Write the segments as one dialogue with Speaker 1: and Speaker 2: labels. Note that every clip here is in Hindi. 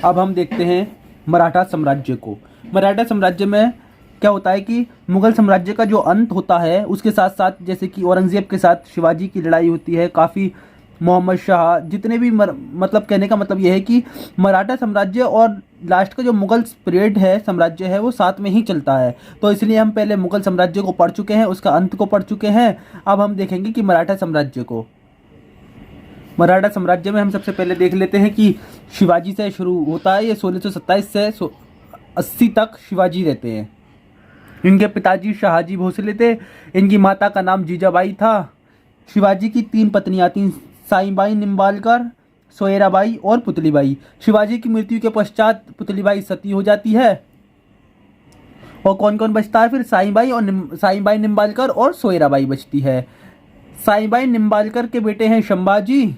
Speaker 1: अब हम देखते हैं मराठा साम्राज्य को। मराठा साम्राज्य में क्या होता है कि मुगल साम्राज्य का जो अंत होता है उसके साथ साथ जैसे कि औरंगज़ेब के साथ शिवाजी की लड़ाई होती है, काफ़ी मोहम्मद शाह जितने भी मतलब कहने का मतलब यह है कि मराठा साम्राज्य और लास्ट का जो मुगल पीरियड है, साम्राज्य है, वो साथ में ही चलता है। तो इसलिए हम पहले मुगल साम्राज्य को पढ़ चुके हैं, उसका अंत को पढ़ चुके हैं। अब हम देखेंगे कि मराठा साम्राज्य को। मराठा साम्राज्य में हम सबसे पहले देख लेते हैं कि शिवाजी से शुरू होता है। ये 1627 से 80 तक शिवाजी रहते हैं। इनके पिताजी शाहजी भोसले थे। इनकी माता का नाम जीजाबाई था। शिवाजी की 3 पत्नियां थीं, साईबाई निम्बालकर, सोयराबाई और पुतलीबाई। शिवाजी की मृत्यु के पश्चात पुतलीबाई सती हो जाती है। और कौन कौन बचता है फिर? साईबाई निम्बालकर और सोयराबाई बचती है। साईबाई निम्बालकर के बेटे हैं शंभाजी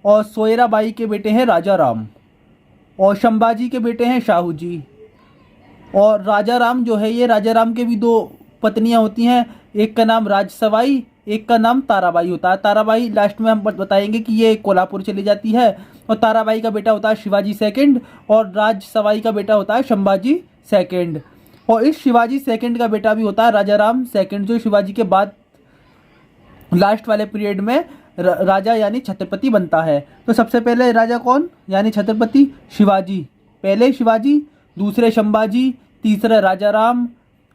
Speaker 1: और सोयराबाई के बेटे हैं राजा राम और शंभाजी के बेटे हैं शाहू जी। और राजा राम जो है, ये राजा राम के भी 2 पत्नियां होती हैं। एक का नाम राजसवाई, एक का नाम ताराबाई होता है। ताराबाई लास्ट में हम बताएंगे कि ये कोल्हापुर चली जाती है। और ताराबाई का बेटा होता है शिवाजी सेकंड और राजसवाई का बेटा होता है शंभाजी सेकंड। और इस शिवाजी सेकंड का बेटा भी होता है राजा राम सेकंड, जो शिवाजी के बाद लास्ट वाले पीरियड में राजा यानी छत्रपति बनता है। तो सबसे पहले राजा कौन यानी छत्रपति? शिवाजी। पहले शिवाजी, दूसरे शंभाजी, तीसरा राजा राम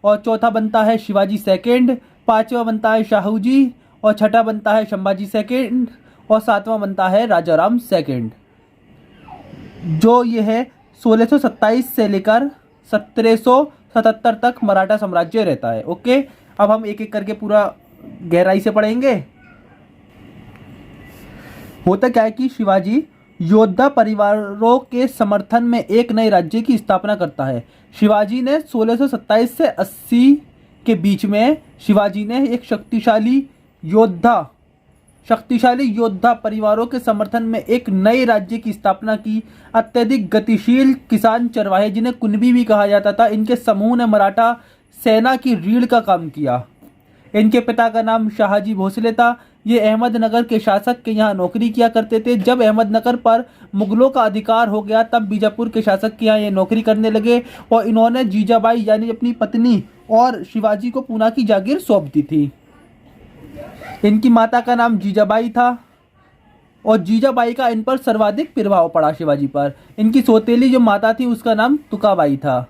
Speaker 1: और चौथा बनता है शिवाजी सेकंड, पांचवा बनता है शाहू जी और छठा बनता है शंभाजी सेकंड और सातवां बनता है राजा राम सेकंड। जो ये है 1627 से लेकर 1777 तक मराठा साम्राज्य रहता है। ओके, अब हम एक एक करके पूरा गहराई से पढ़ेंगे। होता क्या है कि शिवाजी योद्धा परिवारों के समर्थन में एक नए राज्य की स्थापना करता है। शिवाजी ने 1627 से 80 के बीच में शिवाजी ने एक शक्तिशाली योद्धा परिवारों के समर्थन में एक नए राज्य की स्थापना की। अत्यधिक गतिशील किसान चरवाहे, जिन्हें कुनबी भी कहा जाता था, इनके समूह ने मराठा सेना की रीढ़ का काम किया। इनके पिता का नाम शाहजी भोसले था। ये अहमदनगर के शासक के यहाँ नौकरी किया करते थे। जब अहमदनगर पर मुगलों का अधिकार हो गया तब बीजापुर के शासक के यहाँ ये नौकरी करने लगे और इन्होंने जीजाबाई यानी अपनी पत्नी और शिवाजी को पूना की जागीर सौंप दी थी। इनकी माता का नाम जीजाबाई था और जीजाबाई का इन पर सर्वाधिक प्रभाव पड़ा शिवाजी पर। इनकी सौतेली जो माता थी उसका नाम तुकाबाई था।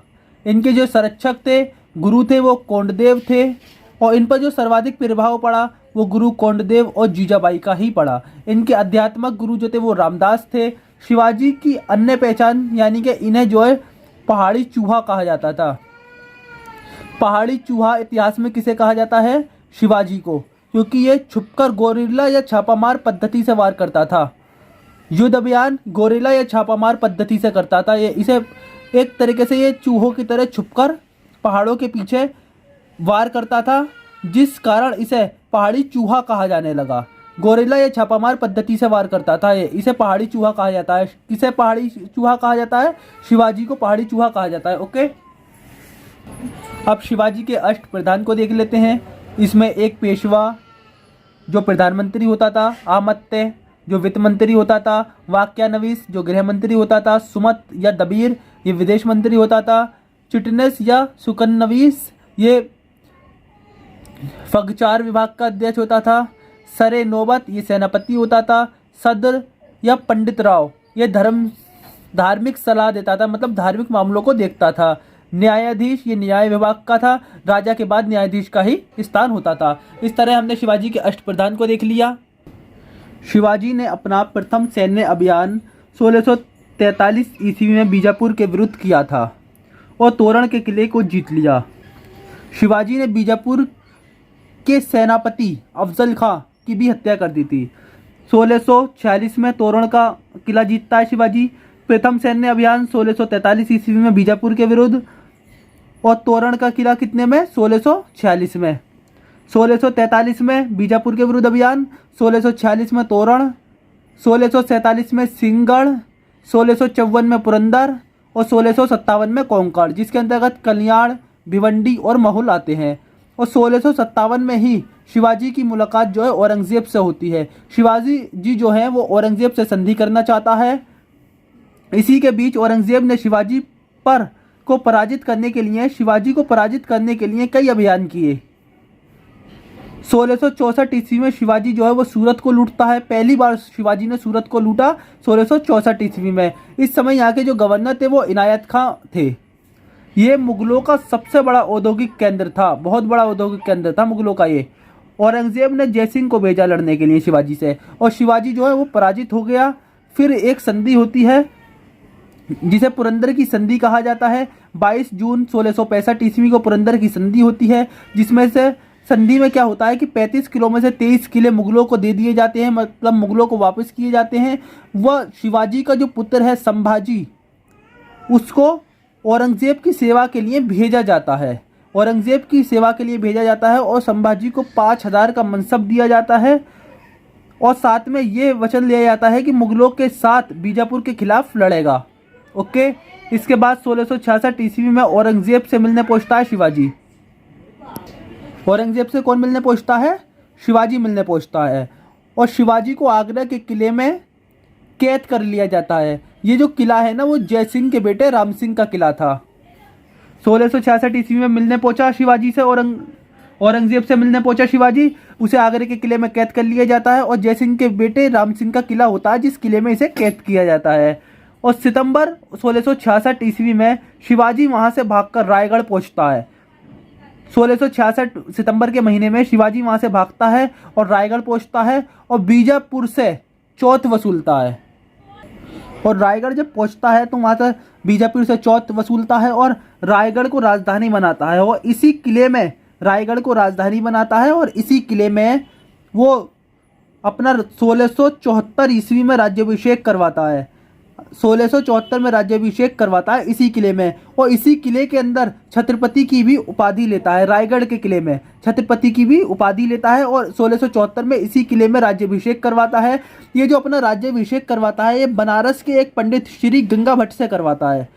Speaker 1: इनके जो संरक्षक थे, गुरु थे, वो कोंडदेव थे और इन पर जो सर्वाधिक प्रभाव पड़ा वो गुरु कोंडदेव और जीजाबाई का ही पड़ा। इनके आध्यात्मिक गुरु जो थे वो रामदास थे। शिवाजी की अन्य पहचान यानी कि इन्हें जो है पहाड़ी चूहा कहा जाता था। पहाड़ी चूहा इतिहास में किसे कहा जाता है? शिवाजी को, क्योंकि ये छुपकर गोरिल्ला या छापामार पद्धति से वार करता था। युद्ध अभियान गोरिल्ला या छापामार पद्धति से करता था। ये इसे एक तरीके से ये चूहों की तरह छुपकर पहाड़ों के पीछे वार करता था, जिस कारण इसे पहाड़ी चूहा कहा जाने लगा। गोरिल्ला या छापामार पद्धति से वार करता था, ये इसे पहाड़ी चूहा कहा जाता है। किसे पहाड़ी चूहा कहा जाता है? शिवाजी को पहाड़ी चूहा कहा जाता है। ओके, अब शिवाजी के अष्ट प्रधान को देख लेते हैं। इसमें एक पेशवा जो प्रधानमंत्री होता था, आमत्य जो वित्त मंत्री होता था, वाक्यानवीस जो गृह मंत्री होता था, सुमत या दबीर ये विदेश मंत्री होता था, चिटनेस या सुकन्नवीस ये फगचार विभाग का अध्यक्ष होता था, सरे नौबत ये सेनापति होता था, सदर या पंडित राव ये धार्मिक सलाह देता था, मतलब धार्मिक मामलों को देखता था, न्यायाधीश ये न्याय विभाग का था। राजा के बाद न्यायाधीश का ही स्थान होता था। इस तरह हमने शिवाजी के अष्ट प्रधान को देख लिया। शिवाजी ने अपना प्रथम सैन्य अभियान 1643 ईस्वी में बीजापुर के विरुद्ध किया था और तोरण के किले को जीत लिया। शिवाजी ने बीजापुर के सेनापति अफजल खां की भी हत्या कर दी थी। 1646 में तोरण का किला जीतता है शिवाजी। प्रथम सैन्य अभियान 1643 ईस्वी में बीजापुर के विरुद्ध और तोरण का किला कितने में? 1646 में। 1643 में बीजापुर के विरुद्ध अभियान, 1646 में तोरण, 1647 में सिंहगढ़, 1654 में पुरंदर और 1657 में कोंकण, जिसके अंतर्गत कल्याण, भिवंडी और महू आते हैं। और 1657 में ही शिवाजी की मुलाकात जो है औरंगजेब से होती है। शिवाजी जी जो है वो औरंगजेब से संधि करना चाहता है। इसी के बीच औरंगजेब ने शिवाजी को पराजित करने के लिए कई अभियान किए। 1664 ईस्वी में शिवाजी जो है वो सूरत को लूटता है। पहली बार शिवाजी ने सूरत को लूटा 1664 ईस्वी में। इस समय यहाँ के जो गवर्नर थे वो इनायत खां थे। ये मुगलों का सबसे बड़ा औद्योगिक केंद्र था, बहुत बड़ा औद्योगिक केंद्र था मुगलों का ये। औरंगजेब ने जयसिंह को भेजा लड़ने के लिए शिवाजी से, और शिवाजी जो है वो पराजित हो गया। फिर एक संधि होती है जिसे पुरंदर की संधि कहा जाता है। 22 जून 1665 ईस्वी को पुरंदर की संधि होती है, जिसमें से संधि में क्या होता है कि 35 किलो में से 23 किले मुगलों को दे दिए जाते हैं, मतलब मुगलों को वापस किए जाते हैं। वह शिवाजी का जो पुत्र है संभाजी, उसको औरंगजेब की सेवा के लिए भेजा जाता है। औरंगजेब की सेवा के लिए भेजा जाता है और संभाजी को 5000 का मनसब दिया जाता है, और साथ में ये वचन लिया जाता है कि मुगलों के साथ बीजापुर के खिलाफ लड़ेगा। ओके। इसके बाद 1666 ईस्वी में औरंगजेब से मिलने पहुंचता है शिवाजी। औरंगजेब से कौन मिलने पहुंचता है? शिवाजी मिलने पहुंचता है, और शिवाजी को आगरा के किले में कैद कर लिया जाता है। ये जो किला है ना, वो जयसिंह के बेटे राम सिंह का किला था। 1666 ईस्वी में मिलने पहुंचा शिवाजी से, औरंगजेब से मिलने पहुंचा शिवाजी, उसे आगरे के किले में कैद कर लिया जाता है, और जयसिंह के बेटे राम सिंह का किला होता है जिस किले में इसे कैद किया जाता है। और सितंबर 1666 ईस्वी में शिवाजी वहां से भागकर रायगढ़ पहुंचता है। 1666 सितंबर के महीने में शिवाजी वहां से भागता है और रायगढ़ पहुंचता है, और बीजापुर से चौथ वसूलता है। और रायगढ़ जब पहुंचता है तो वहां से बीजापुर से चौथ वसूलता है और रायगढ़ को राजधानी बनाता है, और इसी किले में रायगढ़ को राजधानी बनाता है, और इसी किले में वो अपना 1674 ईस्वी में राज्याभिषेक करवाता है। 1674 में राज्याभिषेक करवाता है इसी किले में, और इसी किले के अंदर छत्रपति की भी उपाधि लेता है। रायगढ़ के किले में छत्रपति की भी उपाधि लेता है, और 1674 में इसी किले में राज्याभिषेक करवाता है। ये जो अपना राज्याभिषेक करवाता है, ये बनारस के एक पंडित श्री गंगा भट्ट से करवाता है।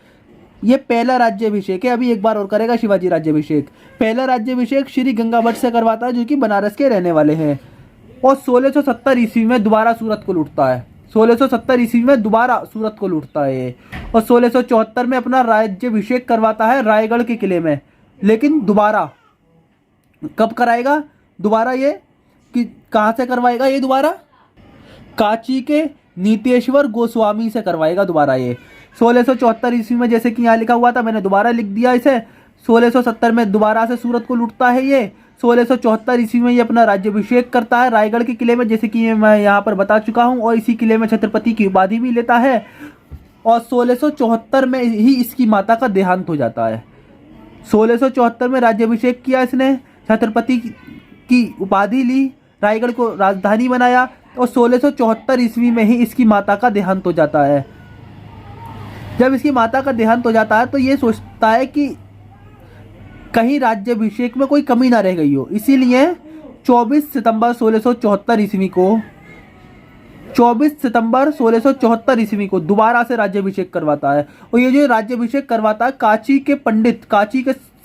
Speaker 1: ये पहला राज्याभिषेक है। अभी एक बार और करेगा शिवाजी राज्याभिषेक। पहला राज्याभिषेक श्री गंगा भट्ट से करवाता है, जो कि बनारस के रहने वाले हैं। और 1670 ईस्वी में दोबारा सूरत को लूटता है। 1670 ईस्वी में दोबारा सूरत को लूटता है ये, और 1674 में अपना राज्याभिषेक करवाता है रायगढ़ के किले में। लेकिन दोबारा कब कराएगा? दोबारा ये कि कहाँ से करवाएगा? ये दोबारा कांची के नीतेश्वर गोस्वामी से करवाएगा दोबारा ये। 1674 ईस्वी में, जैसे कि यहाँ लिखा हुआ था, मैंने दोबारा लिख दिया इसे। 1670 में दोबारा से सूरत को लूटता है ये। 1674 ईस्वी में ये अपना राज्याभिषेक करता है रायगढ़ के किले में, जैसे कि मैं यहाँ पर बता चुका हूँ, और इसी किले में छत्रपति की उपाधि भी लेता है। और 1674 में ही इसकी माता का देहांत हो जाता है। 1674 में राज्याभिषेक किया इसने, छत्रपति की उपाधि ली, रायगढ़ को राजधानी बनाया, और 1674 ईस्वी में ही इसकी माता का देहांत हो जाता है। जब इसकी माता का देहांत हो जाता है तो ये सोचता है कि कहीं राज्याभिषेक में कोई कमी ना रह गई हो, इसीलिए 24 सितंबर 1674 ईस्वी को दोबारा से राज्याभिषेक करवाता है। और ये जो राज्याभिषेक करवाता है कांची के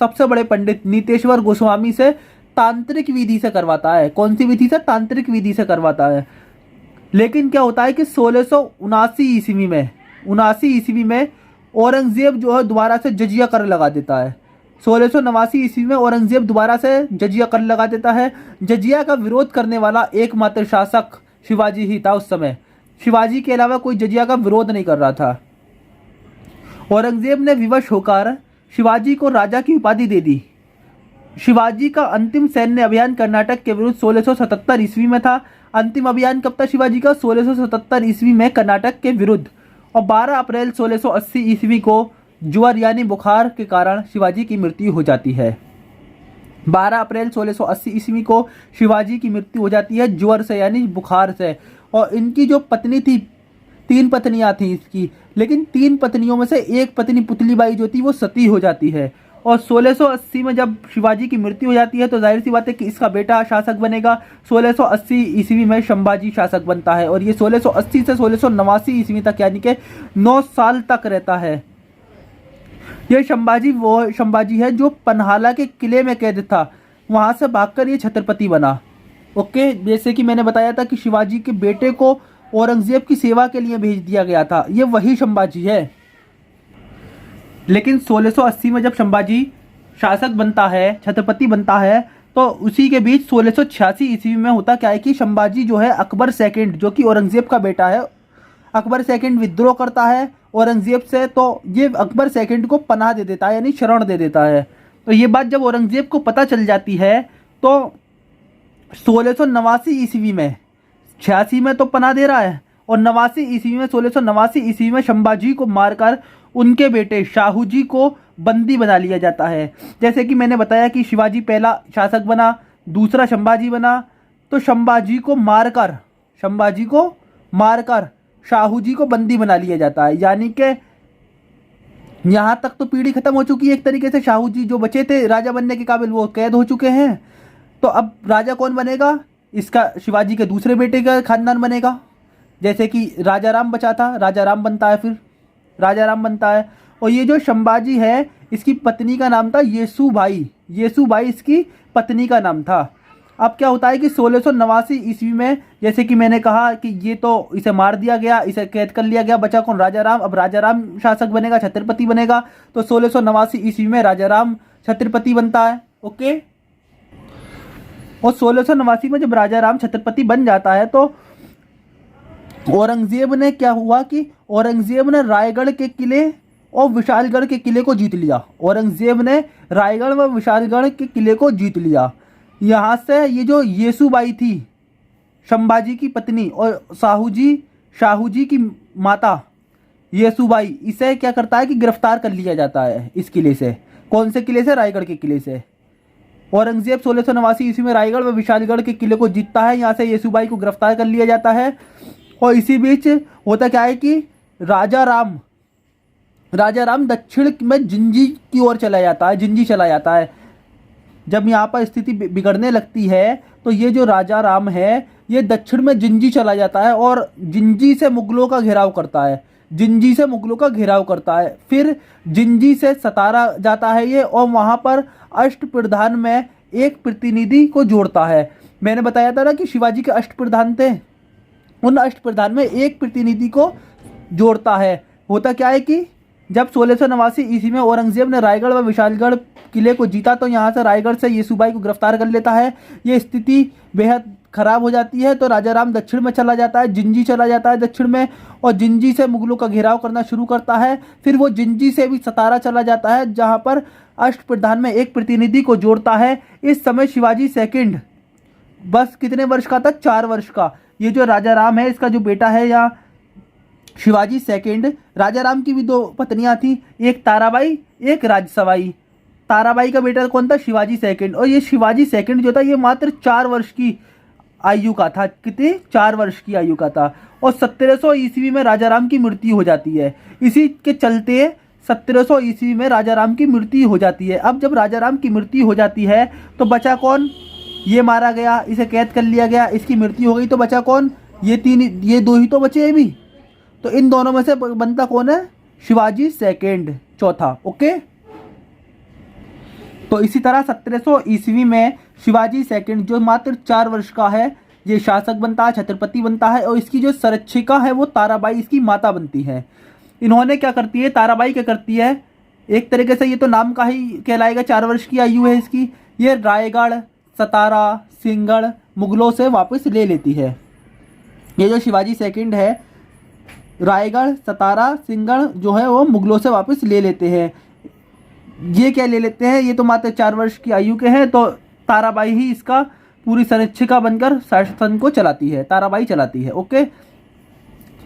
Speaker 1: सबसे बड़े पंडित नीतेश्वर गोस्वामी से तांत्रिक विधि से करवाता है। कौन सी विधि से? तांत्रिक विधि से करवाता है। लेकिन क्या होता है कि 1679 ईस्वी में औरंगजेब जो है दोबारा से जजिया कर लगा देता है। 1689 ईस्वी में औरंगजेब दोबारा से जजिया कर लगा देता है। जजिया का विरोध करने वाला एकमात्र शासक शिवाजी ही था उस समय। शिवाजी के अलावा कोई जजिया का विरोध नहीं कर रहा था। औरंगजेब ने विवश होकर शिवाजी को राजा की उपाधि दे दी। शिवाजी का अंतिम सैन्य अभियान कर्नाटक के विरुद्ध 1677 ईस्वी में था। अंतिम अभियान कब था शिवाजी का? 1677 ईस्वी में कर्नाटक के विरुद्ध। और 12 अप्रैल 1680 ईस्वी को ज्वर यानी बुखार के कारण शिवाजी की मृत्यु हो जाती है। 12 अप्रैल 1680 ईस्वी को शिवाजी की मृत्यु हो जाती है ज्वर से यानी बुखार से। और इनकी जो पत्नी थी, 3 पत्नियां थी इसकी, लेकिन 3 पत्नियों में से एक पत्नी पुतलीबाई जो थी वो सती हो जाती है। और 1680 में जब शिवाजी की मृत्यु हो जाती है तो जाहिर सी बात है कि इसका बेटा शासक बनेगा। 1680 ईस्वी में संभाजी शासक बनता है, और ये 1680 से 1689 ईस्वी तक यानी कि 9 साल तक रहता है। ये संभाजी है जो पन्हाला के किले में कैद था, वहां से भागकर ये छत्रपति बना। ओके, जैसे कि मैंने बताया था कि शिवाजी के बेटे को औरंगजेब की सेवा के लिए भेज दिया गया था, ये वही संभाजी है। लेकिन 1680 में जब संभाजी शासक बनता है, छत्रपति बनता है, तो उसी के बीच 1686 ईस्वी में होता क्या है कि संभाजी जो है अकबर सेकंड, जो कि औरंगजेब का बेटा है, अकबर सेकंड विद्रोह करता है औरंगजेब से। तो ये अकबर सेकंड को पनाह दे देता है, यानी शरण दे देता है। तो ये बात जब औरंगजेब को पता चल जाती है तो 1689 ईस्वी में, 86 में तो पनाह दे रहा है, और 89 ईस्वी में, 1689 ईस्वी में संभाजी को मारकर उनके बेटे शाहू जी को बंदी बना लिया जाता है। जैसे कि मैंने बताया कि शिवाजी पहला शासक बना, दूसरा संभाजी बना, तो संभाजी को मारकर शाहू जी को बंदी बना लिया जाता है। यानी कि यहाँ तक तो पीढ़ी खत्म हो चुकी है एक तरीके से। शाहू जी जो बचे थे राजा बनने के काबिल, वो कैद हो चुके हैं। तो अब राजा कौन बनेगा? इसका शिवाजी के दूसरे बेटे का खानदान बनेगा। जैसे कि राजा राम बचा था, राजा राम बनता है, फिर राजा राम बनता है। और ये जो संभाजी है, इसकी पत्नी का नाम था येसुबाई इसकी पत्नी का नाम था। अब क्या होता है कि 1689 ईस्वी में, जैसे कि मैंने कहा कि ये तो इसे मार दिया गया, इसे कैद कर लिया गया, बचा कौन? राजा राम। अब राजा राम शासक बनेगा, छत्रपति बनेगा। तो 1689 ईस्वी में राजा राम छत्रपति बनता है। ओके। और 1689 में जब राजा राम छत्रपति बन जाता है तो औरंगजेब ने क्या हुआ कि औरंगजेब ने रायगढ़ के किले और विशालगढ़ के किले को जीत लिया। औरंगजेब ने रायगढ़ व विशालगढ़ के किले को जीत लिया। यहाँ से ये जो येसुबाई थी, संभाजी की पत्नी और शाहू जी की माता येसुबाई, इसे क्या करता है कि गिरफ्तार कर लिया जाता है इस किले से। कौन से किले से? रायगढ़ के किले से। औरंगजेब 1689 ईस्वी में रायगढ़ व विशालगढ़ के किले को जीतता है। यहाँ से येसुबाई को गिरफ्तार कर लिया जाता है। और इसी बीच होता क्या है कि राजा राम दक्षिण में जिंजी की ओर चला जाता है। जब यहाँ पर स्थिति बिगड़ने लगती है तो ये जो राजा राम है, ये दक्षिण में जिंजी चला जाता है और जिंजी से मुगलों का घेराव करता है। फिर जिंजी से सतारा जाता है ये, और वहाँ पर अष्टप्रधान में एक प्रतिनिधि को जोड़ता है। मैंने बताया था ना कि शिवाजी के अष्टप्रधान थे, उन अष्टप्रधान में एक प्रतिनिधि को जोड़ता है। होता क्या है कि जब 1689 ईस्वी में औरंगजेब ने रायगढ़ व विशालगढ़ किले को जीता तो यहाँ से रायगढ़ से येसुबाई को गिरफ्तार कर लेता है। ये स्थिति बेहद खराब हो जाती है। तो राजा राम दक्षिण में चला जाता है, जिंजी चला जाता है दक्षिण में, और जिंजी से मुगलों का घेराव करना शुरू करता है। फिर वो जिंजी से भी सतारा चला जाता है, जहाँ पर अष्टप्रधान में एक प्रतिनिधि को जोड़ता है। इस समय शिवाजी सेकंड बस कितने वर्ष का था? 4 वर्ष का। ये जो राजा राम है, इसका जो बेटा है या शिवाजी सेकंड, राजा राम की भी 2 पत्नियां थी, एक ताराबाई, एक राजसबाई। ताराबाई का बेटा कौन था? शिवाजी सेकंड। और ये शिवाजी सेकंड जो था, ये मात्र 4 वर्ष की आयु का था। कितने? 4 वर्ष की आयु का था। और 1700 ईस्वी में राजा राम की मृत्यु हो जाती है। इसी के चलते 1700 ईस्वी में राजा राम की मृत्यु हो जाती है। अब जब राजा राम की मृत्यु हो जाती है तो बचा कौन? ये मारा गया, इसे कैद कर लिया गया, इसकी मृत्यु हो गई, तो बचा कौन? ये 2 ही तो बचे अभी। तो इन दोनों में से बनता कौन है? शिवाजी सेकंड, चौथा। ओके। तो इसी तरह 1700 ईस्वी में शिवाजी सेकंड जो मात्र 4 वर्ष का है, ये शासक बनता है, छत्रपति बनता है। और इसकी जो संरक्षिका है वो ताराबाई इसकी माता बनती है। इन्होंने क्या करती है? ताराबाई क्या करती है? एक तरीके से ये तो नाम का ही कहलाएगा, 4 वर्ष की आयु है इसकी। ये रायगढ़, सतारा, सिंहगढ़ मुगलों से वापस ले लेती है। ये जो शिवाजी सेकंड है, रायगढ़, सतारा, सिंहगढ़ जो है वो मुगलों से वापस ले लेते हैं। ये क्या ले लेते हैं? ये तो मात्र 4 वर्ष की आयु के हैं। तो ताराबाई ही इसका पूरी संरक्षिका बनकर शासन को चलाती है, ताराबाई चलाती है। ओके।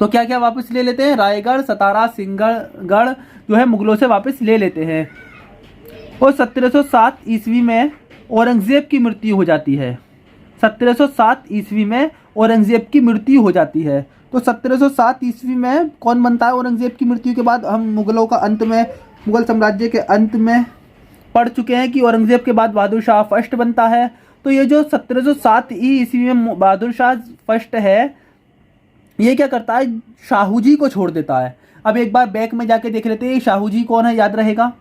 Speaker 1: तो क्या क्या वापस ले लेते हैं? रायगढ़, सतारा, सिंहगढ़ जो है मुगलों से वापस ले लेते हैं। और 1707 ईस्वी में औरंगजेब की मृत्यु हो जाती है। 1707 ईस्वी में औरंगजेब की मृत्यु हो जाती है। तो 1707 ईस्वी में कौन बनता है? औरंगजेब की मृत्यु के बाद हम मुगलों का अंत में, मुगल साम्राज्य के अंत में पढ़ चुके हैं कि औरंगजेब के बाद बहादुर शाह फर्स्ट बनता है। तो ये जो 1707 ईस्वी में बहादुर शाह फर्स्ट है, ये क्या करता है? शाहू जी को छोड़ देता है। अब एक बार बैक में जाके देख लेते हैं शाहू जी कौन है, याद रहेगा।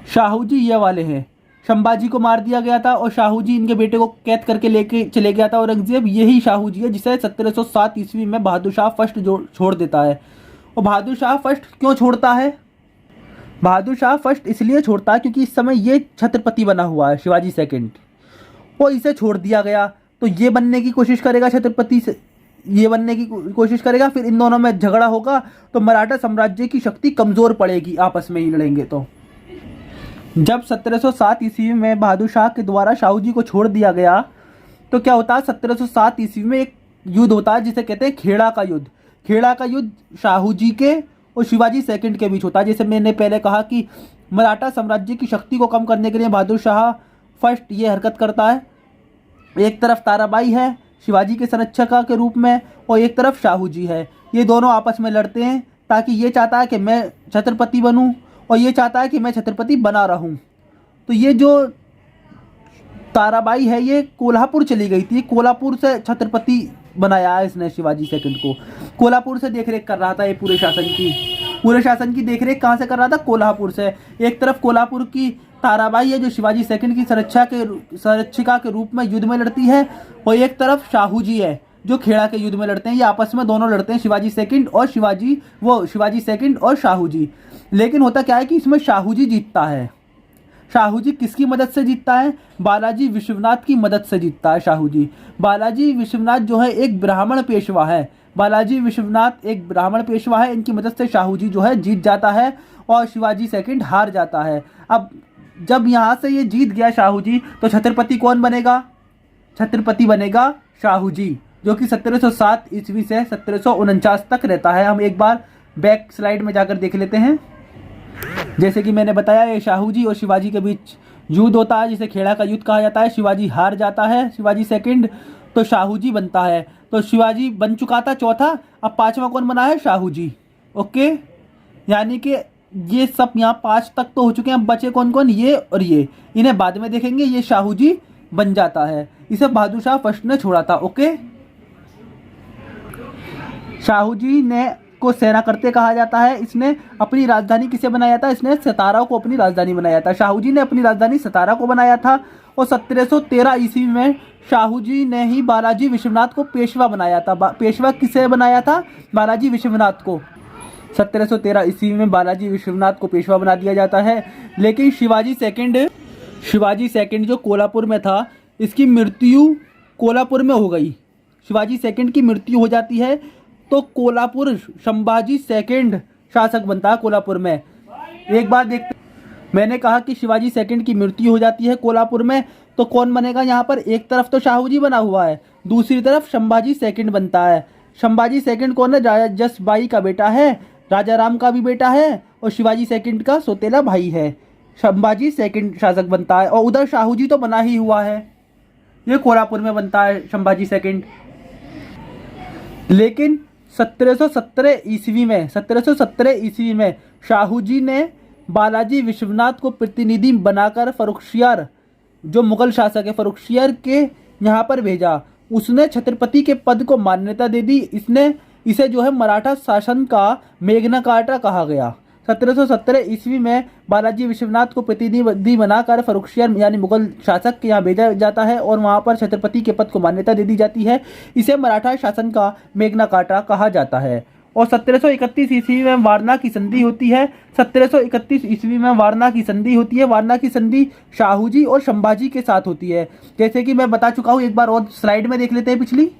Speaker 1: शाहू जी ये वाले हैं, संभाजी को मार दिया गया था और शाहू जी इनके बेटे को कैद करके लेके चले गया था औरंगजेब। यही शाहू जी है जिसे 1707 ईस्वी में बहादुर शाह फर्स्ट छोड़ देता है। और बहादुर शाह फर्स्ट क्यों छोड़ता है? बहादुर शाह फर्स्ट इसलिए छोड़ता है क्योंकि इस समय ये छत्रपति बना हुआ है शिवाजी सेकंड, और इसे छोड़ दिया गया तो ये बनने की कोशिश करेगा छत्रपति से, ये बनने की कोशिश करेगा, फिर इन दोनों में झगड़ा होगा तो मराठा साम्राज्य की शक्ति कमज़ोर पड़ेगी, आपस में ही लड़ेंगे। तो जब 1707 ईस्वी में बहादुर शाह के द्वारा शाहू जी को छोड़ दिया गया तो क्या होता है, 1707 ईस्वी में एक युद्ध होता है जिसे कहते हैं खेड़ा का युद्ध। खेड़ा का युद्ध शाहू जी के और शिवाजी सेकंड के बीच होता है। जैसे मैंने पहले कहा कि मराठा साम्राज्य की शक्ति को कम करने के लिए बहादुर शाह फर्स्ट ये हरकत करता है। एक तरफ ताराबाई है शिवाजी के संरक्षका के रूप में और एक तरफ शाहू जी है। ये दोनों आपस में लड़ते हैं ताकि ये चाहता है कि मैं छत्रपति बनूं और ये चाहता है कि मैं छत्रपति बना रहूं। तो ये जो ताराबाई है ये कोल्हापुर चली गई थी, कोल्हापुर से छत्रपति बनाया है इसने शिवाजी सेकंड को। कोल्हापुर से देखरेख कर रहा था ये पूरे शासन की देखरेख कहाँ से कर रहा था? कोल्हापुर से। एक तरफ कोल्हापुर की ताराबाई है जो शिवाजी सेकंड की संरक्षिका के रूप में युद्ध में लड़ती है, और एक तरफ शाहू जी है जो खेड़ा के युद्ध में लड़ते हैं। ये आपस में दोनों लड़ते हैं, शिवाजी सेकंड और शाहू जी। लेकिन होता क्या है कि इसमें शाहू जी जीतता है। शाहू जी किसकी मदद से जीतता है? बालाजी विश्वनाथ की मदद से जीतता है शाहू जी। बालाजी विश्वनाथ जो है एक ब्राह्मण पेशवा है। बालाजी विश्वनाथ एक ब्राह्मण पेशवा है, इनकी मदद से शाहू जी जो है जीत जाता है और शिवाजी सेकंड हार जाता है। अब जब यहाँ से ये जीत गया शाहू जी तो छत्रपति कौन बनेगा? छत्रपति बनेगा शाहू जी, जो कि 1707 ईस्वी से 1749 तक रहता है। हम एक बार बैक स्लाइड में जाकर देख लेते हैं। जैसे कि मैंने बताया ये शाहू जी और शिवाजी के बीच युद्ध होता है जिसे खेड़ा का युद्ध कहा जाता है। शिवाजी हार जाता है, शिवाजी सेकंड, तो शाहू जी बनता है। तो शिवाजी बन चुका था चौथा, अब पांचवा कौन बना है? शाहू जी। ओके, यानी कि ये सब यहाँ 5 तक तो हो चुके हैं। अब बचे कौन कौन? ये और ये, इन्हें बाद में देखेंगे। ये शाहू जी बन जाता है, इसे बहादुर शाह फर्स्ट ने छोड़ा था। ओके, शाहू जी ने को सेना करते कहा जाता है। इसने अपनी राजधानी किसे बनाया था? इसने सतारा को अपनी राजधानी बनाया था। शाहू जी ने अपनी राजधानी सतारा को बनाया था और 1713 ईस्वी में शाहू जी ने ही बालाजी विश्वनाथ को पेशवा बनाया था। पेशवा किसे बनाया था? बालाजी विश्वनाथ को। 1713 ईस्वी में बालाजी विश्वनाथ को पेशवा बना दिया जाता है। लेकिन शिवाजी सेकंड जो कोल्हापुर में था, इसकी मृत्यु कोल्हापुर में हो गई। शिवाजी सेकंड की मृत्यु हो जाती है तो कोल्हापुर संभाजी सेकंड शासक बनता है कोल्हापुर में। एक बार देखते, मैंने कहा कि शिवाजी सेकंड की मृत्यु हो जाती है कोल्हापुर में, तो कौन बनेगा यहाँ पर? एक तरफ तो शाहू जी बना हुआ है, दूसरी तरफ संभाजी सेकंड बनता है। संभाजी सेकंड कौन है? राजा जसबाई का बेटा है, राजा राम का भी बेटा है और शिवाजी सेकंड का सौतेला भाई है। संभाजी सेकंड शासक बनता है और उधर शाहू जी तो बना ही हुआ है, ये कोल्हापुर में बनता है संभाजी सेकंड। लेकिन 1717 ईस्वी में शाहू जी ने बालाजी विश्वनाथ को प्रतिनिधि बनाकर फर्रुखसियार, जो मुगल शासक है, फर्रुखसियार के यहाँ पर भेजा। उसने छत्रपति के पद को मान्यता दे दी। इसे जो है मराठा शासन का मेघना कार्टा कहा गया। 1717 ईस्वी में बालाजी विश्वनाथ को प्रतिनिधि बनाकर फर्रुखसियार यानी मुगल शासक के यहाँ भेजा जाता है और वहाँ पर छत्रपति के पद को मान्यता दे दी जाती है। इसे मराठा शासन का मेघना कार्टा कहा जाता है। और 1731 ईस्वी में वारणा की संधि होती है। 1731 ईस्वी में वारणा की संधि होती है। वारणा की संधि शाहू जी और संभाजी के साथ होती है, जैसे कि मैं बता चुका हूँ। एक बार और स्लाइड में देख लेते हैं पिछली।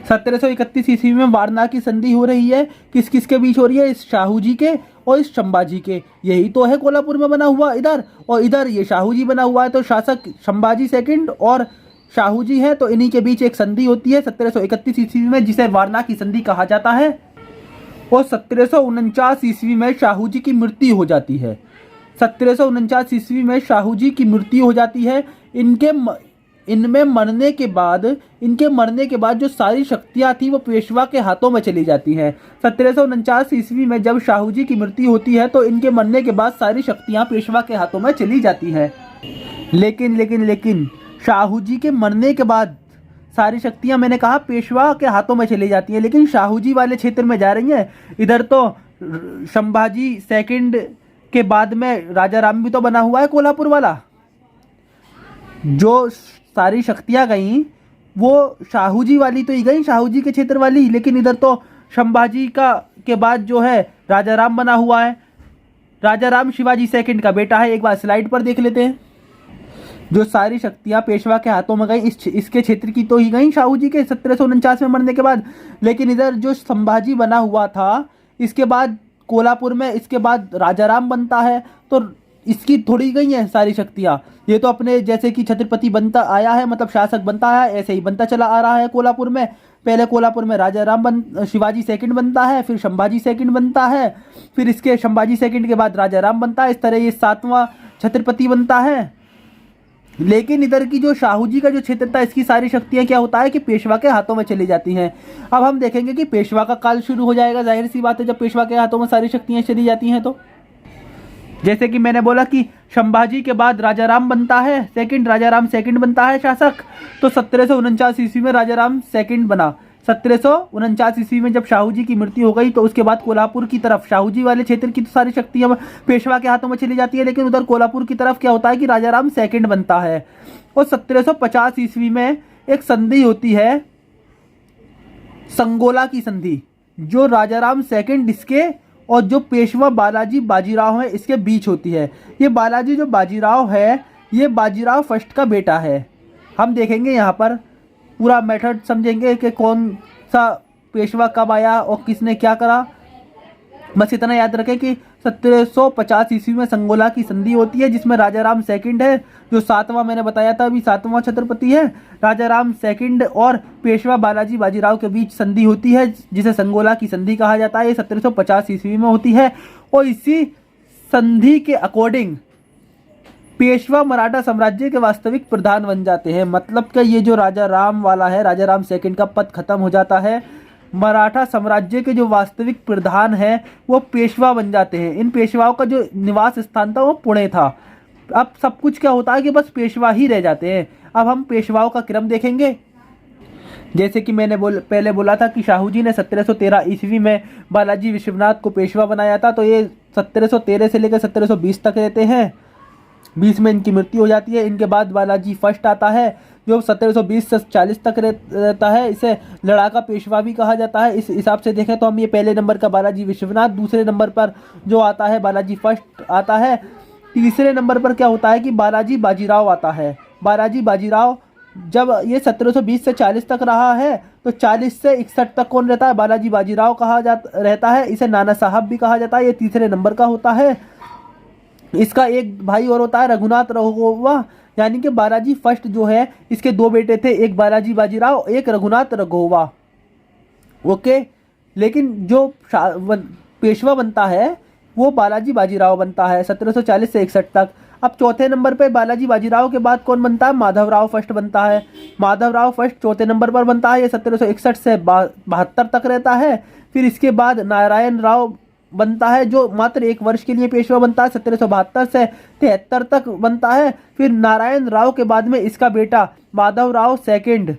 Speaker 1: 1731 ईस्वी में वारणा की संधि हो रही है। किस किस के बीच हो रही है? इस शाहू जी के और इस संभाजी के। यही तो है कोल्हापुर में बना हुआ इधर, और इधर ये शाहू जी बना हुआ है। तो शासक संभाजी सेकंड और शाहू जी है, तो इन्हीं के बीच एक संधि होती है 1731 ईस्वी में, जिसे वारणा की संधि कहा जाता है। और 1749 ईस्वी में शाहू जी की मृत्यु हो जाती है। 1749 ईस्वी में शाहू जी की मृत्यु हो जाती है। इनके मरने के बाद जो सारी शक्तियाँ थी वो पेशवा के हाथों में चली जाती हैं। 1749 ईस्वी में जब शाहू जी की मृत्यु होती है तो इनके मरने के बाद सारी शक्तियाँ पेशवा के हाथों में चली जाती हैं। लेकिन शाहू जी के मरने के बाद सारी शक्तियाँ, मैंने कहा, पेशवा के हाथों में चली जाती हैं, लेकिन शाहू जी वाले क्षेत्र में जा रही हैं। इधर तो संभाजी सेकंड के बाद में राजा राम भी तो बना हुआ है कोल्हापुर वाला। जो सारी शक्तियाँ गईं वो शाहू जी वाली तो ही गई, शाहू जी के क्षेत्र वाली, लेकिन इधर तो संभाजी का के बाद जो है राजा राम बना हुआ है। राजा राम शिवाजी सेकंड का बेटा है। एक बार स्लाइड पर देख लेते हैं। जो सारी शक्तियां पेशवा के हाथों में गई इसके क्षेत्र की तो ही गई शाहू जी के 1749 में मरने के बाद, लेकिन इधर जो संभाजी बना हुआ था इसके बाद कोल्हापुर में, इसके बाद राजा राम बनता है, तो इसकी थोड़ी गई हैं सारी शक्तियां। ये तो अपने जैसे कि छत्रपति बनता आया है, मतलब शासक बनता है, ऐसे ही बनता चला आ रहा है कोल्हापुर में। पहले कोल्हापुर में राजा राम शिवाजी सेकंड बनता है, फिर संभाजी सेकंड बनता है, फिर इसके संभाजी सेकंड के बाद राजा राम बनता है। इस तरह ये 7वां छत्रपति बनता है। लेकिन इधर की जो शाहू जी का जो क्षेत्र था इसकी सारी शक्तियां क्या होता है कि पेशवा के हाथों में चली जाती हैं। अब हम देखेंगे कि पेशवा का काल शुरू हो जाएगा, जाहिर सी बात है जब पेशवा के हाथों में सारी शक्तियां चली जाती हैं। तो जैसे कि मैंने बोला कि संभाजी के बाद राजा राम बनता है सेकंड, राजा राम सेकंड बनता है शासक। तो 1749 ईस्वी में राजा राम सेकंड बना। 1749 ईस्वी में जब शाहू जी की मृत्यु हो गई तो उसके बाद कोल्हापुर की तरफ शाहू जी वाले क्षेत्र की तो सारी शक्तियां पेशवा के हाथों में चली जाती है, लेकिन उधर कोल्हापुर की तरफ क्या होता है कि राजा राम सेकंड बनता है। और 1750 ईस्वी में एक संधि होती है, संगोला की संधि, जो राजा राम सेकंड इसके और जो पेशवा बालाजी बाजीराव है इसके बीच होती है। ये बालाजी जो बाजीराव है ये बाजीराव फर्स्ट का बेटा है। हम देखेंगे यहाँ पर पूरा मेथड समझेंगे कि कौन सा पेशवा कब आया और किसने क्या करा। बस इतना याद रखें कि 1750 ईस्वी में संगोला की संधि होती है जिसमें राजा राम सेकंड है, जो 7वां मैंने बताया था अभी 7वां छत्रपति है। राजा राम सेकंड और पेशवा बालाजी बाजीराव के बीच संधि होती है जिसे संगोला की संधि कहा जाता है। ये 1750 ईस्वी में होती है और इसी संधि के अकॉर्डिंग पेशवा मराठा साम्राज्य के वास्तविक प्रधान बन जाते हैं। मतलब कि ये जो राजा राम वाला है, राजा राम सेकंड का पद खत्म हो जाता है, मराठा साम्राज्य के जो वास्तविक प्रधान है वो पेशवा बन जाते हैं। इन पेशवाओं का जो निवास स्थान था वो पुणे था। अब सब कुछ क्या होता है कि बस पेशवा ही रह जाते हैं। अब हम पेशवाओं का क्रम देखेंगे। जैसे कि मैंने पहले बोला था कि शाहू जी ने 1713 ईस्वी में बालाजी विश्वनाथ को पेशवा बनाया था, तो ये 1713 से लेकर 1720 तक रहते हैं। 20 में इनकी मृत्यु हो जाती है। इनके बाद बालाजी फर्स्ट आता है जो 1720 से 40 तक रहता है। इसे लड़ाका पेशवा भी कहा जाता है। इस हिसाब से देखें तो हम ये पहले नंबर का बालाजी विश्वनाथ, दूसरे नंबर पर जो आता है बालाजी फर्स्ट आता है, तीसरे नंबर पर क्या होता है कि बालाजी बाजीराव आता है। बालाजी बाजीराव जब ये 1720 से 40 तक रहा है तो 40 से 61 तक कौन रहता है, बालाजी बाजीराव रहता है। इसे नाना साहब भी कहा जाता है। ये तीसरे नंबर का होता है। इसका एक भाई और होता है रघुनाथ रघोवा, यानी कि बालाजी फर्स्ट जो है इसके दो बेटे थे, एक बालाजी बाजीराव एक रघुनाथ रघोवा। ओके, लेकिन जो पेशवा बनता है वो बालाजी बाजीराव बनता है 1740 से 61 तक। अब चौथे नंबर पे बालाजी बाजीराव के बाद कौन बनता है, माधवराव फर्स्ट बनता है। माधवराव फर्स्ट चौथे नंबर पर बनता है। ये 1761 से 72 तक रहता है। फिर इसके बाद नारायण राव बनता है जो मात्र 1 वर्ष के लिए पेशवा बनता है, 1772 से 73 तक बनता है। फिर नारायण राव के बाद में इसका बेटा माधवराव सेकंड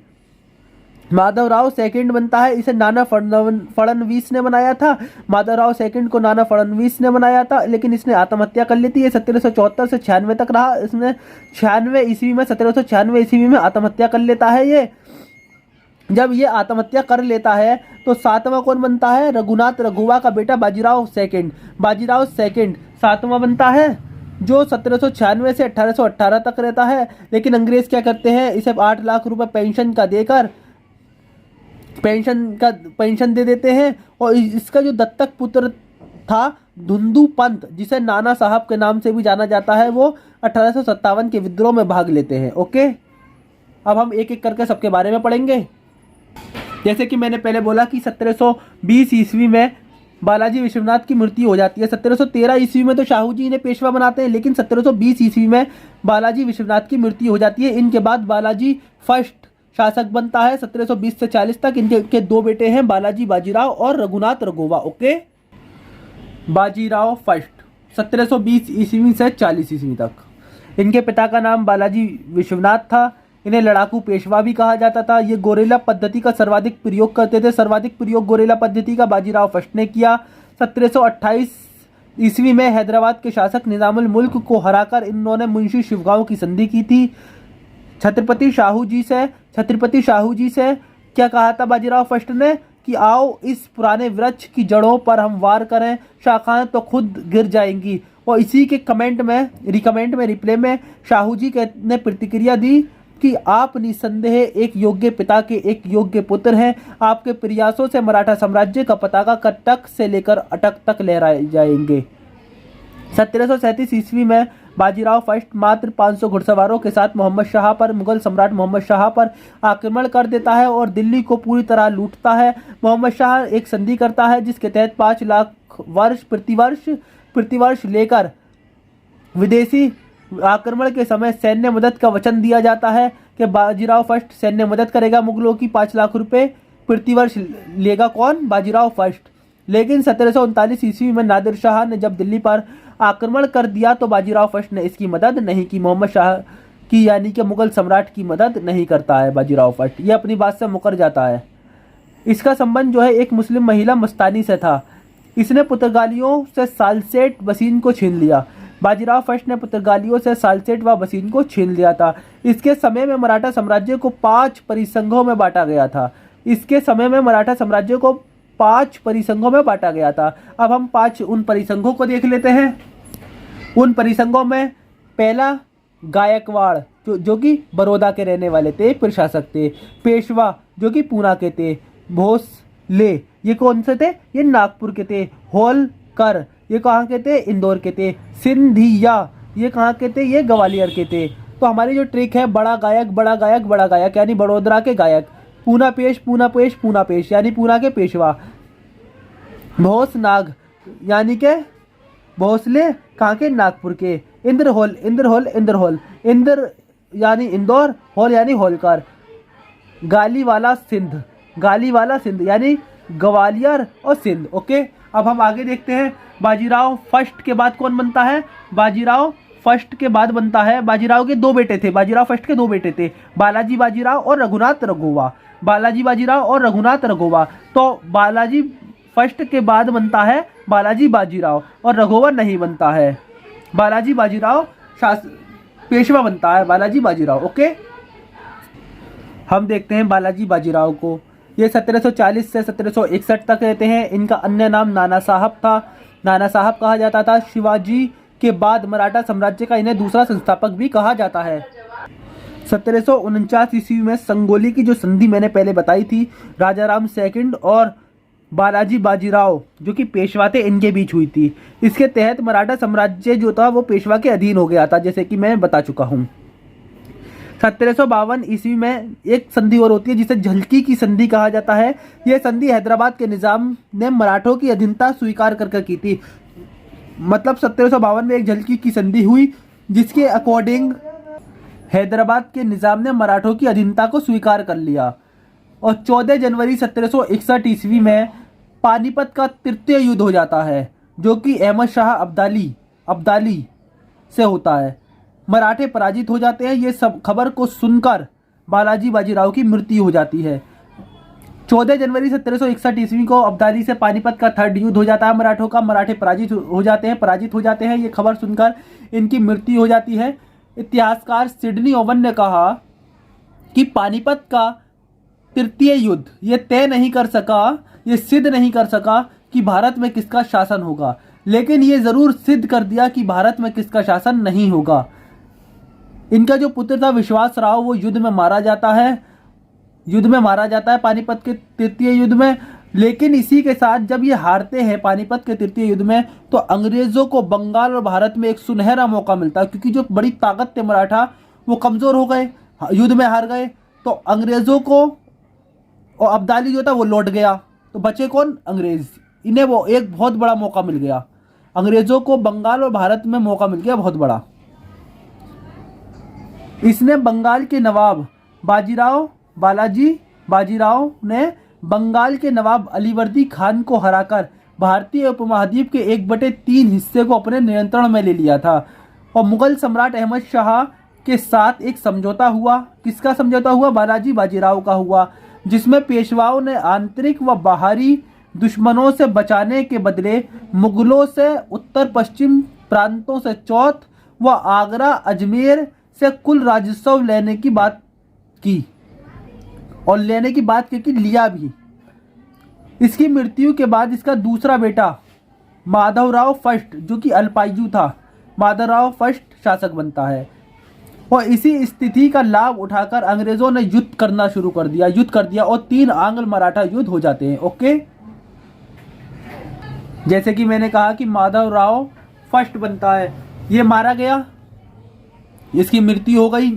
Speaker 1: बनता है। इसे नाना फडणवीस ने बनाया था। माधवराव सेकंड को नाना फडणवीस ने बनाया था, लेकिन इसने आत्महत्या कर ली थी। ये 1774 से 96 तक रहा। इसने 96 ईस्वी में 1796 ईस्वी में आत्महत्या कर लेता है। ये जब ये आत्महत्या कर लेता है तो 7वां कौन बनता है, रघुनाथ रघुवा का बेटा बाजीराव सेकंड 7वां बनता है, जो 1796 से 1818 तक रहता है। लेकिन अंग्रेज क्या करते हैं, इसे 8 लाख रुपए पेंशन का देकर पेंशन दे देते हैं। और इसका जो दत्तक पुत्र था धुंधु पंत, जिसे नाना साहब के नाम से भी जाना जाता है, वो 1857 के विद्रोह में भाग लेते हैं। ओके, अब हम एक एक करके सबके बारे में पढ़ेंगे। जैसे कि मैंने पहले बोला कि 1720 ईस्वी में बालाजी विश्वनाथ की मृत्यु हो जाती है। 1713 ईस्वी में तो शाहू जी ने पेशवा बनाते हैं, लेकिन 1720 ईस्वी में बालाजी विश्वनाथ की मृत्यु हो जाती है। इनके बाद बालाजी फर्स्ट शासक बनता है 1720 से 40 तक। इनके दो बेटे हैं, बालाजी बाजीराव और रघुनाथ रघोवा। ओके, बाजीराव फर्स्ट 1720 ईस्वी से 40 ईस्वी तक। इनके पिता का नाम बालाजी विश्वनाथ था। इन्हें लड़ाकू पेशवा भी कहा जाता था। ये गोरेला पद्धति का सर्वाधिक प्रयोग करते थे। सर्वाधिक प्रयोग गोरेला पद्धति का बाजीराव फर्स्ट ने किया। 1728 ईस्वी में हैदराबाद के शासक निजामुल मुल्क को हराकर इन्होंने मुंशी शिवगांव की संधि की थी। छत्रपति शाहू जी से क्या कहा था बाजीराव फर्स्ट ने कि आओ इस पुराने वृक्ष की जड़ों पर हम वार करें, शाखाएं तो खुद गिर जाएंगी। और इसी के रिप्ले में शाहू जी ने प्रतिक्रिया दी कि आप निसंदेह एक योग्य पिता के एक योग्य पुत्र हैं। आपके प्रयासों से मराठा साम्राज्य का पताका कटक से लेकर अटक तक लहराए जाएंगे। 1737 ईस्वी में बाजीराव फर्स्ट मात्र 500 घुड़सवारों के साथ मुगल सम्राट मोहम्मद शाह पर आक्रमण कर देता है और दिल्ली को पूरी तरह लूटता है। मोहम्मद शाह एक संधि करता है जिसके तहत 5 लाख प्रतिवर्ष लेकर विदेशी आक्रमण के समय सैन्य मदद का वचन दिया जाता है कि बाजीराव फर्स्ट सैन्य मदद करेगा मुगलों की। 5 लाख रुपए प्रतिवर्ष लेगा कौन? बाजीराव फर्स्ट। लेकिन 1739 ईस्वी में नादिर शाह ने जब दिल्ली पर आक्रमण कर दिया तो बाजीराव फर्स्ट ने इसकी मदद नहीं की। मोहम्मद शाह की यानी कि मुगल सम्राट की मदद नहीं करता है बाजीराव फर्स्ट, ये अपनी बात से मुकर जाता है। इसका संबंध जो है एक मुस्लिम महिला मस्तानी से था। इसने पुर्तगालियों से सालसेट बसीन को छीन लिया। बाजीराव फर्स्ट ने पुर्तगालियों से सालसेट व बसीन को छीन लिया था। इसके समय में मराठा साम्राज्य को 5 परिसंघों में बांटा गया था। अब हम 5 उन परिसंघों को देख लेते हैं। उन परिसंघों में पहला गायकवाड़ जो कि बड़ौदा के रहने वाले थे, प्रशासक थे। पेशवा जो कि पूना के थे। भोसले ये कौन से थे? ये नागपुर के थे। होलकर ये कहाँ के थे? इंदौर के थे। सिंधिया ये कहाँ के थे? ये ग्वालियर के थे। तो हमारी जो ट्रिक है बड़ा गायक यानी बड़ोदरा के गायक। पूना पेश यानी पूना के पेशवा। भोसनाग यानी के भोसले कहाँ के? नागपुर के। इंद्र यानी इंदौर, होल यानी होलकर। गालीवाला सिंध यानी ग्वालियर और सिंध। ओके, अब हम आगे देखते हैं। बाजीराव फर्स्ट के बाद कौन बनता है? बाजीराव फर्स्ट के बाद बनता है, बाजीराव के 2 बेटे थे। बाजीराव फर्स्ट के 2 बेटे थे, बालाजी बाजीराव और रघुनाथ रघोवा। तो बालाजी फर्स्ट के बाद बनता है बालाजी बाजीराव और रघोवा नहीं बनता है। बालाजी बाजीराव पेशवा बनता है, बालाजी बाजीराव। ओके, हम देखते हैं बालाजी बाजीराव को। ये 1740 से 1761 तक रहते हैं। इनका अन्य नाम नाना साहब था। नाना साहब कहा जाता था। शिवाजी के बाद मराठा साम्राज्य का इन्हें दूसरा संस्थापक भी कहा जाता है। 1749 ईस्वी में संगोली की जो संधि मैंने पहले बताई थी, राजाराम सेकंड और बालाजी बाजीराव जो कि पेशवा थे, इनके बीच हुई थी। इसके तहत मराठा साम्राज्य जो था वो पेशवा के अधीन हो गया था, जैसे कि मैं बता चुका हूँ। 1752 ईस्वी में एक संधि और होती है जिसे झलकी की संधि कहा जाता है। यह संधि हैदराबाद के निजाम ने मराठों की अधीनता स्वीकार कर की थी। मतलब 1752 में एक झलकी की संधि हुई जिसके अकॉर्डिंग हैदराबाद के निजाम ने मराठों की अधीनता को स्वीकार कर लिया। और 14 जनवरी 1761 ईस्वी में पानीपत का तृतीय युद्ध हो जाता है जो कि अहमद शाह अब्दाली से होता है। मराठे पराजित हो जाते हैं। ये सब खबर को सुनकर बालाजी बाजीराव की मृत्यु हो जाती है। 14 जनवरी 1761 ईस्वी को अब्दाली से पानीपत का 3rd युद्ध हो जाता है मराठों का। मराठे पराजित हो जाते हैं। ये खबर सुनकर इनकी मृत्यु हो जाती है। इतिहासकार सिडनी ओवन ने कहा कि पानीपत का तृतीय युद्ध ये तय नहीं कर सका, ये सिद्ध नहीं कर सका कि भारत में किसका शासन होगा, लेकिन ये जरूर सिद्ध कर दिया कि भारत में किसका शासन नहीं होगा। इनका जो पुत्र था विश्वास राव, वो युद्ध में मारा जाता है पानीपत के तृतीय युद्ध में। लेकिन इसी के साथ जब ये हारते हैं पानीपत के तृतीय युद्ध में, तो अंग्रेजों को बंगाल और भारत में एक सुनहरा मौका मिलता है, क्योंकि जो बड़ी ताकत थे मराठा वो कमजोर हो गए, युद्ध में हार गए। तो अंग्रेजों को, और अब्दाली जो था वो लौट गया, तो बचे कौन? अंग्रेज। इन्हें वो एक बहुत बड़ा मौका मिल गया। अंग्रेजों को बंगाल और भारत में मौका मिल गया बहुत बड़ा। इसने बंगाल के नवाब बालाजी बाजीराव ने बंगाल के नवाब अलीवर्दी खान को हराकर भारतीय उपमहाद्वीप के 1/3 हिस्से को अपने नियंत्रण में ले लिया था। और मुगल सम्राट अहमद शाह के साथ एक समझौता हुआ। किसका समझौता हुआ? बालाजी बाजीराव का हुआ, जिसमें पेशवाओं ने आंतरिक व बाहरी दुश्मनों से बचाने के बदले मुगलों से उत्तर पश्चिम प्रांतों से चौथ व आगरा, अजमेर, से कुल राजस्व लेने की बात की, और लेने की बात की कि लिया भी। इसकी मृत्यु के बाद इसका दूसरा बेटा माधवराव फर्स्ट, जो कि अल्पायु था, माधवराव फर्स्ट शासक बनता है। और इसी स्थिति का लाभ उठाकर अंग्रेजों ने युद्ध करना शुरू कर दिया और 3 आंग्ल मराठा युद्ध हो जाते हैं। ओके, जैसे कि मैंने कहा कि माधवराव फर्स्ट बनता है, ये मारा गया, इसकी मृत्यु हो गई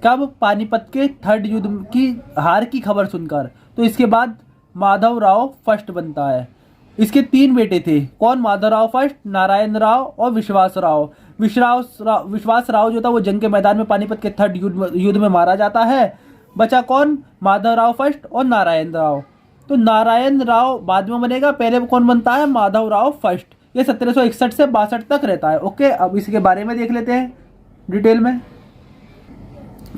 Speaker 1: कब? पानीपत के 3rd युद्ध की हार की खबर सुनकर। तो इसके बाद माधवराव फर्स्ट बनता है। इसके 3 बेटे थे, कौन? माधवराव फर्स्ट, नारायण राव और विश्वास राव। विश्वास राव जो था वो जंग के मैदान में पानीपत के 3rd युद्ध में मारा जाता है। बचा कौन? माधवराव फर्स्ट और नारायण राव। तो नारायण राव बाद में बनेगा, पहले कौन बनता है? माधवराव फर्स्ट। ये 1761 से 62 तक रहता है। ओके, अब इसके बारे में देख लेते हैं डिटेल में।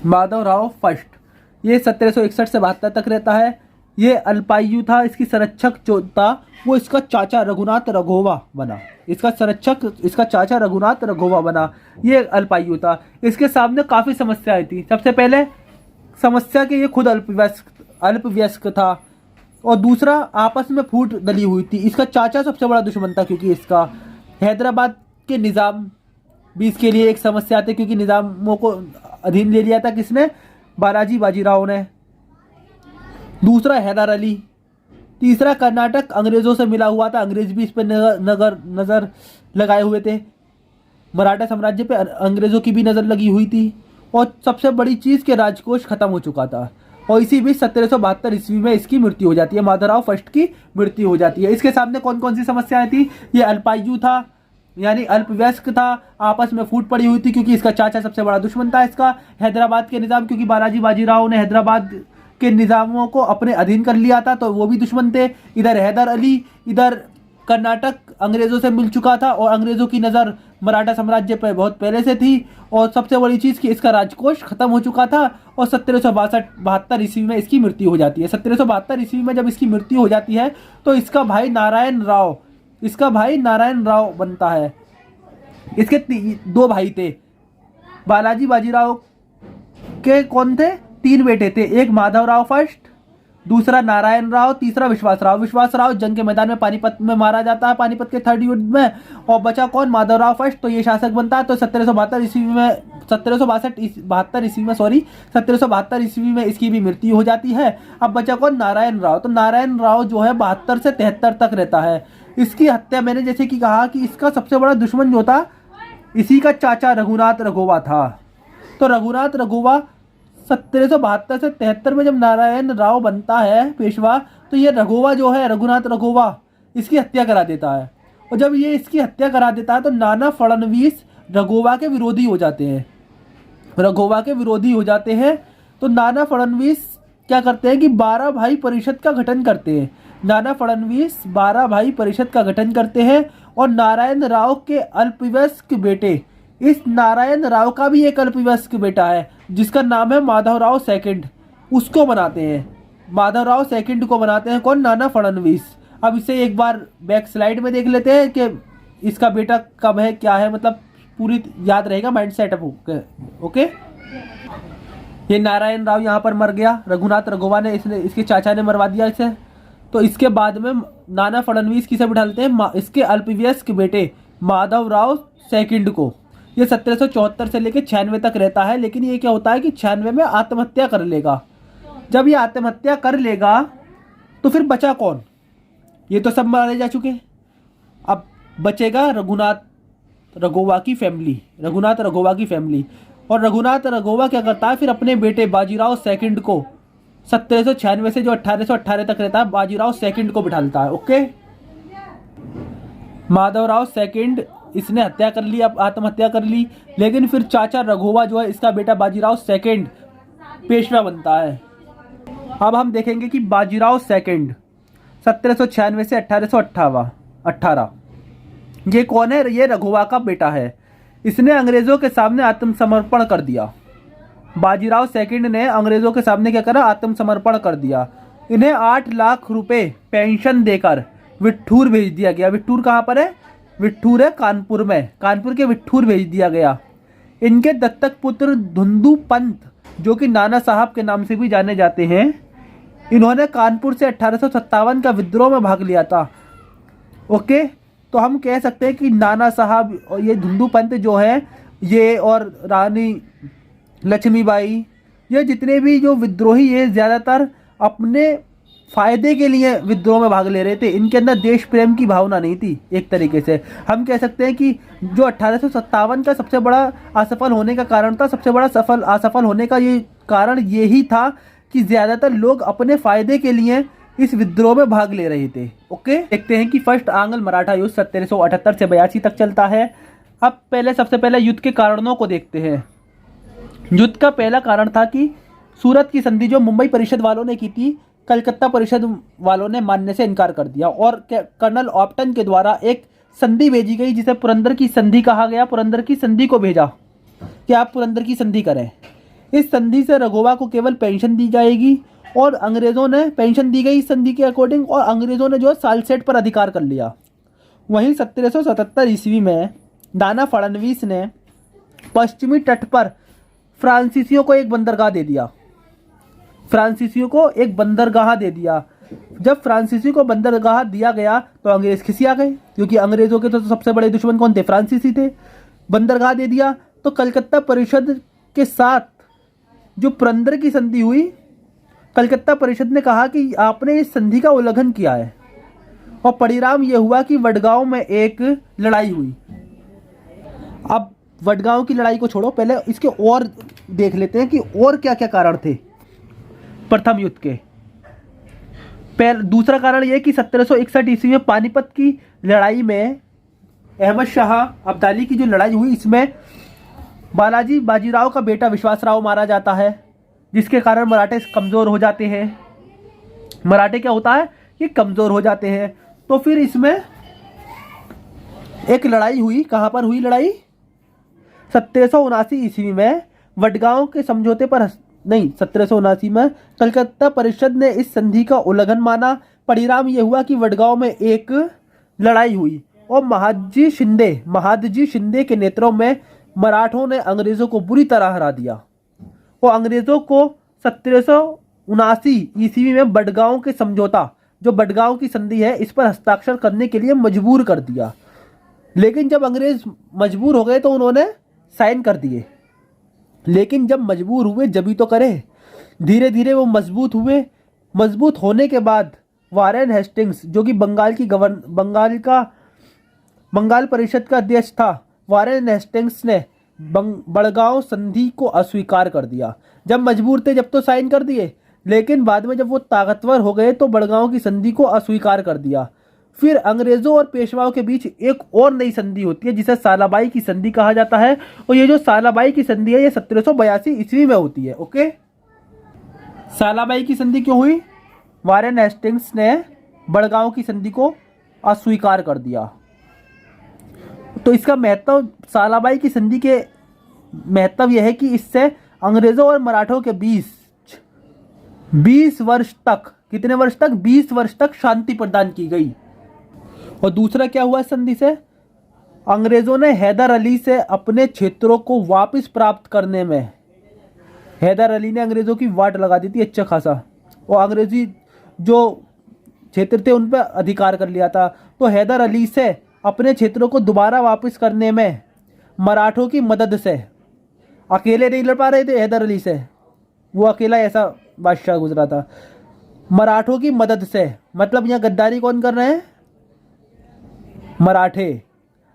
Speaker 1: माधवराव फर्स्ट ये 1761 से 72 तक रहता है। ये अल्पायु था। इसकी संरक्षक जो था वो इसका चाचा रघुनाथ रघोवा बना। इसका चाचा रघुनाथ रघोवा बना। ये अल्पायु था। इसके सामने काफ़ी समस्याएं थी। सबसे पहले समस्या कि ये खुद अल्पवयस्क था, और दूसरा आपस में फूट डली हुई थी। इसका चाचा सबसे बड़ा दुश्मन था, क्योंकि इसका हैदराबाद के निज़ाम भी इसके लिए एक समस्या थी, क्योंकि निज़ामों को अधीन ले लिया था किसने? बालाजी बाजीराव ने। दूसरा हैदर अली। तीसरा कर्नाटक अंग्रेज़ों से मिला हुआ था, अंग्रेज भी इस पर नज़र लगाए हुए थे। मराठा साम्राज्य पे अंग्रेज़ों की भी नज़र लगी हुई थी। और सबसे बड़ी चीज़ के राजकोष खत्म हो चुका था। और इसी बीच 1772 ईस्वी में इसकी मृत्यु हो जाती है। माधवराव फर्स्ट की मृत्यु हो जाती है। इसके सामने कौन कौन सी समस्याएं थी? ये अल्पायु था, यानी अल्पवयस्क था, आपस में फूट पड़ी हुई थी, क्योंकि इसका चाचा सबसे बड़ा दुश्मन था इसका। हैदराबाद के निज़ाम, क्योंकि बालाजी बाजीराव ने हैदराबाद के निज़ामों को अपने अधीन कर लिया था, तो वो भी दुश्मन थे। इधर हैदर अली, इधर कर्नाटक अंग्रेज़ों से मिल चुका था, और अंग्रेज़ों की नज़र मराठा साम्राज्य पर बहुत पहले से थी। और सबसे बड़ी चीज़ कि इसका राजकोष खत्म हो चुका था। और 1772 ईस्वी में इसकी मृत्यु हो जाती है। 1772 ईस्वी में जब इसकी मृत्यु हो जाती है तो इसका भाई नारायण राव बनता है। इसके 2 भाई थे। बालाजी बाजीराव के कौन थे? 3 बेटे थे। एक माधवराव फर्स्ट, दूसरा नारायण राव, तीसरा विश्वास राव। विश्वास राव जंग के मैदान में पानीपत में मारा जाता है, पानीपत के 3rd युद्ध में। और बचा कौन? माधवराव फर्स्ट। तो ये शासक बनता है। तो 1772 ईस्वी में इसकी भी मृत्यु हो जाती है। अब बचा कौन? नारायण राव। तो नारायण राव जो है 72 से 73 तक रहता है। इसकी हत्या मैंने जैसे कि कहा कि इसका सबसे बड़ा दुश्मन जो था इसी का चाचा रघुनाथ रघोवा था। तो रघुनाथ रघोवा 1772 से 73 में जब नारायण राव बनता है पेशवा, तो ये रघोवा जो है, रघुनाथ रघोवा, इसकी हत्या करा देता है। और जब ये इसकी हत्या करा देता है तो नाना फडणवीस रघोवा के विरोधी हो जाते हैं। तो नाना फडणवीस क्या करते हैं कि 12 भाई परिषद का गठन करते हैं। नाना फडणवीस 12 भाई परिषद का गठन करते हैं। और नारायण राव के अल्पवयस्क बेटे, इस नारायण राव का भी एक अल्पवयस्क बेटा है जिसका नाम है माधवराव सेकंड, उसको बनाते हैं। माधवराव सेकंड को बनाते हैं कौन? नाना फडणवीस। अब इसे एक बार बैक स्लाइड में देख लेते हैं कि इसका बेटा कब है, क्या है, मतलब पूरी याद रहेगा, माइंड सेटअप ओके। ये नारायण राव यहाँ पर मर गया, रघुनाथ रघोवा ने इसके चाचा ने मरवा दिया इसे। तो इसके बाद में नाना फडणवीस किसे बिठाते हैं? इसके अल्पवयस्क बेटे माधवराव सेकंड को। ये 1774 से लेकर 96 तक रहता है। लेकिन ये क्या होता है कि 96 में आत्महत्या कर लेगा। जब ये आत्महत्या कर लेगा तो फिर बचा कौन? ये तो सब मारे जा चुके। अब बचेगा रघुनाथ रघोवा की फैमिली। और रघुनाथ रघोवा क्या करता है? फिर अपने बेटे बाजीराव सेकंड को 1796 से जो 1818 तक रहता है, बाजीराव सेकंड को बिठाता है। ओके, माधवराव सेकंड इसने हत्या कर ली, अब आत्महत्या कर ली। लेकिन फिर चाचा रघोवा जो है, इसका बेटा बाजीराव सेकंड पेशवा बनता है। अब हम देखेंगे कि बाजीराव सेकंड 1796 से 1818 ये कौन है? ये रघोवा का बेटा है। इसने अंग्रेजों के सामने आत्मसमर्पण कर दिया। बाजीराव सेकंड ने अंग्रेजों के सामने क्या करा? आत्मसमर्पण कर दिया। इन्हें 8 लाख रुपए पेंशन देकर विठूर भेज दिया गया। विठूर कहाँ पर है? विठूर है कानपुर में। कानपुर के विठूर भेज दिया गया। इनके दत्तक पुत्र धुंधु पंत, जो कि नाना साहब के नाम से भी जाने जाते हैं, इन्होंने कानपुर से 1857 का विद्रोह में भाग लिया था। ओके, तो हम कह सकते हैं कि नाना साहब और ये धुंधु पंत जो है ये, और रानी लक्ष्मीबाई, ये जितने भी जो विद्रोही ये ज़्यादातर अपने फ़ायदे के लिए विद्रोह में भाग ले रहे थे। इनके अंदर देश प्रेम की भावना नहीं थी। एक तरीके से हम कह सकते हैं कि जो 1857 का सबसे बड़ा असफल होने का कारण था, सबसे बड़ा असफल होने का ये कारण यही था कि ज़्यादातर लोग अपने फ़ायदे के लिए इस विद्रोह में भाग ले रहे थे। ओके, देखते हैं कि फर्स्ट आंग्ल मराठा युद्ध 1778 से 82 तक चलता है। अब सबसे पहले युद्ध के कारणों को देखते हैं। युद्ध का पहला कारण था कि सूरत की संधि जो मुंबई परिषद वालों ने की थी, कलकत्ता परिषद वालों ने मानने से इनकार कर दिया और कर्नल ऑप्टन के द्वारा एक संधि भेजी गई जिसे पुरंदर की संधि कहा गया। पुरंदर की संधि को भेजा कि आप पुरंदर की संधि करें। इस संधि से रघुवा को केवल पेंशन दी जाएगी और अंग्रेज़ों ने पेंशन दी गई इस संधि के अकॉर्डिंग, और अंग्रेज़ों ने जो है सालसेट पर अधिकार कर लिया। वहीं 1777 ईस्वी में नाना फडणवीस ने पश्चिमी तट पर फ्रांसीसियों को एक बंदरगाह दे दिया। जब फ्रांसीसी को बंदरगाह दिया गया तो अंग्रेज़ खिसिया गए, क्योंकि अंग्रेज़ों के तो सबसे बड़े दुश्मन कौन थे? फ्रांसीसी थे। बंदरगाह दे दिया तो कलकत्ता परिषद के साथ जो पुरंदर की संधि हुई, कलकत्ता परिषद ने कहा कि आपने इस संधि का उल्लंघन किया है, और परिणाम यह हुआ कि वडगांव में एक लड़ाई हुई। अब वडगांव की लड़ाई को छोड़ो, पहले इसके और देख लेते हैं कि और क्या क्या कारण थे प्रथम युद्ध के। दूसरा कारण यह कि 1761 ईस्वी में पानीपत की लड़ाई में अहमद शाह अब्दाली की जो लड़ाई हुई, इसमें बालाजी बाजीराव का बेटा विश्वासराव मारा जाता है, जिसके कारण मराठे कमज़ोर हो जाते हैं। मराठे क्या होता है कि कमज़ोर हो जाते हैं। तो फिर इसमें एक लड़ाई हुई। कहाँ पर हुई लड़ाई? 1779 ईस्वी में वडगांव के समझौते पर 1779 में कलकत्ता परिषद ने इस संधि का उल्लंघन माना। परिणाम यह हुआ कि वडगांव में एक लड़ाई हुई और महादजी शिंदे के नेतृत्व में मराठों ने अंग्रेज़ों को बुरी तरह हरा दिया और अंग्रेज़ों को 1779 ईस्वी में बडगांव के समझौता, जो बडगांव की संधि है, इस पर हस्ताक्षर करने के लिए मजबूर कर दिया। लेकिन जब अंग्रेज़ मजबूर हो गए तो उन्होंने साइन कर दिए, लेकिन जब मजबूर हुए जभी तो करे। धीरे धीरे वो मजबूत हुए। मजबूत होने के बाद वारेन हेस्टिंग्स, जो कि बंगाल परिषद का अध्यक्ष था, वारेन हेस्टिंग्स ने बड़गांव संधि को अस्वीकार कर दिया। जब मजबूर थे जब तो साइन कर दिए, लेकिन बाद में जब वो ताकतवर हो गए तो बड़गांव की संधि को अस्वीकार कर दिया। फिर अंग्रेज़ों और पेशवाओं के बीच एक और नई संधि होती है जिसे सालाबाई की संधि कहा जाता है, और ये जो सालाबाई की संधि है ये 1782 ईस्वी में होती है। ओके, सालाबाई की संधि क्यों हुई? वारेन हेस्टिंग्स ने बड़गांव की संधि को अस्वीकार कर दिया। तो इसका महत्व, सालाबाई की संधि के महत्व यह है कि इससे अंग्रेज़ों और मराठों के बीच 20 वर्ष तक, कितने वर्ष तक? 20 वर्ष तक शांति प्रदान की गई। और दूसरा क्या हुआ संधि से? अंग्रेज़ों ने हैदर अली से अपने क्षेत्रों को वापस प्राप्त करने में, हैदर अली ने अंग्रेज़ों की वाट लगा दी थी अच्छा खासा, और अंग्रेज़ी जो क्षेत्र थे उन पर अधिकार कर लिया था। तो हैदर अली से अपने क्षेत्रों को दोबारा वापस करने में मराठों की मदद से, अकेले नहीं लड़ पा रहे थे हैदर अली से, वो अकेला ऐसा बादशाह गुजरा था। मराठों की मदद से मतलब यहाँ गद्दारी कौन कर रहे हैं? मराठे।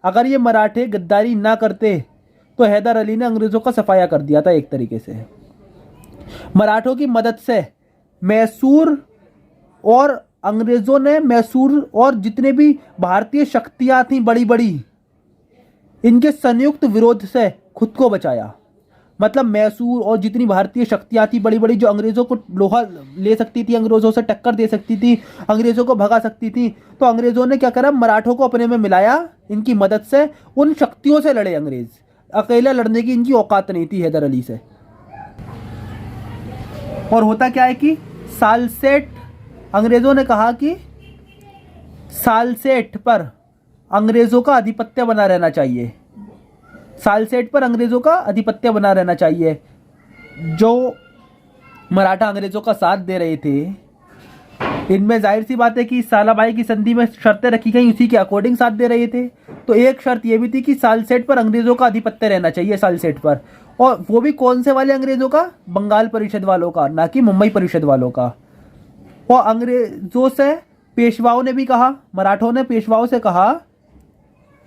Speaker 1: अगर ये मराठे गद्दारी ना करते तो हैदर अली ने अंग्रेज़ों का सफाया कर दिया था एक तरीके से। मराठों की मदद से मैसूर, और अंग्रेज़ों ने मैसूर और जितने भी भारतीय शक्तियाँ थीं बड़ी बड़ी, इनके संयुक्त विरोध से खुद को बचाया। मतलब मैसूर और जितनी भारतीय शक्तियाँ थी बड़ी बड़ी, जो अंग्रेज़ों को लोहा ले सकती थी, अंग्रेज़ों से टक्कर दे सकती थी, अंग्रेज़ों को भगा सकती थी, तो अंग्रेज़ों ने क्या करा? मराठों को अपने में मिलाया। इनकी मदद से उन शक्तियों से लड़े अंग्रेज़। अकेला लड़ने की इनकी औकात नहीं थी हैदर अली से। और होता क्या है कि सालसेट, अंग्रेज़ों ने कहा कि सालसेट पर अंग्रेज़ों का आधिपत्य बना रहना चाहिए। सालसेट पर अंग्रेजों का आधिपत्य बना रहना चाहिए। जो मराठा अंग्रेजों का साथ दे रहे थे, इनमें जाहिर सी बात है कि सालाबाई की संधि में शर्तें रखी गई, उसी के अकॉर्डिंग साथ दे रहे थे। तो एक शर्त यह भी थी कि सालसेट पर अंग्रेजों का आधिपत्य रहना चाहिए, सालसेट पर। और वो भी कौन से वाले अंग्रेजों का? बंगाल परिषद वालों का, ना कि मुंबई परिषद वालों का। और अंग्रेजों से पेशवाओं ने भी कहा, मराठों ने पेशवाओं से कहा,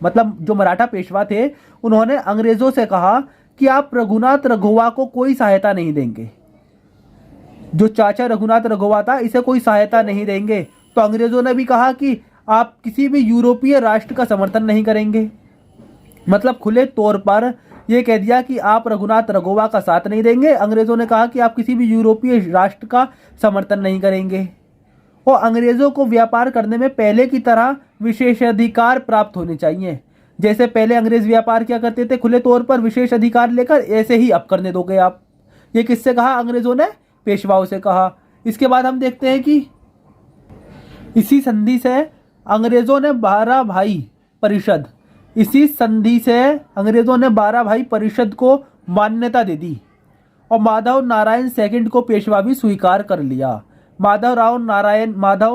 Speaker 1: मतलब जो मराठा पेशवा थे उन्होंने अंग्रेजों से कहा कि आप रघुनाथ रघोवा को कोई सहायता नहीं देंगे। जो चाचा रघुनाथ रघोवा था, इसे कोई सहायता नहीं देंगे। तो अंग्रेजों ने भी कहा कि आप किसी भी यूरोपीय राष्ट्र का समर्थन नहीं करेंगे। मतलब खुले तौर पर यह कह दिया कि आप रघुनाथ रघोवा का साथ नहीं देंगे। अंग्रेजों ने कहा कि आप किसी भी यूरोपीय राष्ट्र का समर्थन नहीं करेंगे। और अंग्रेजों को व्यापार करने में पहले की तरह विशेषाधिकार प्राप्त होने चाहिए। जैसे पहले अंग्रेज व्यापार क्या करते थे खुले तौर पर विशेष अधिकार लेकर, ऐसे ही अब करने दोगे आप। ये किससे कहा? अंग्रेजों ने पेशवाओं से कहा। इसके बाद हम देखते हैं कि इसी संधि से अंग्रेजों ने 12 भाई परिषद, इसी संधि से अंग्रेजों ने 12 भाई परिषद को मान्यता दे दी। और माधव नारायण सेकंड को पेशवा भी स्वीकार कर लिया। माधव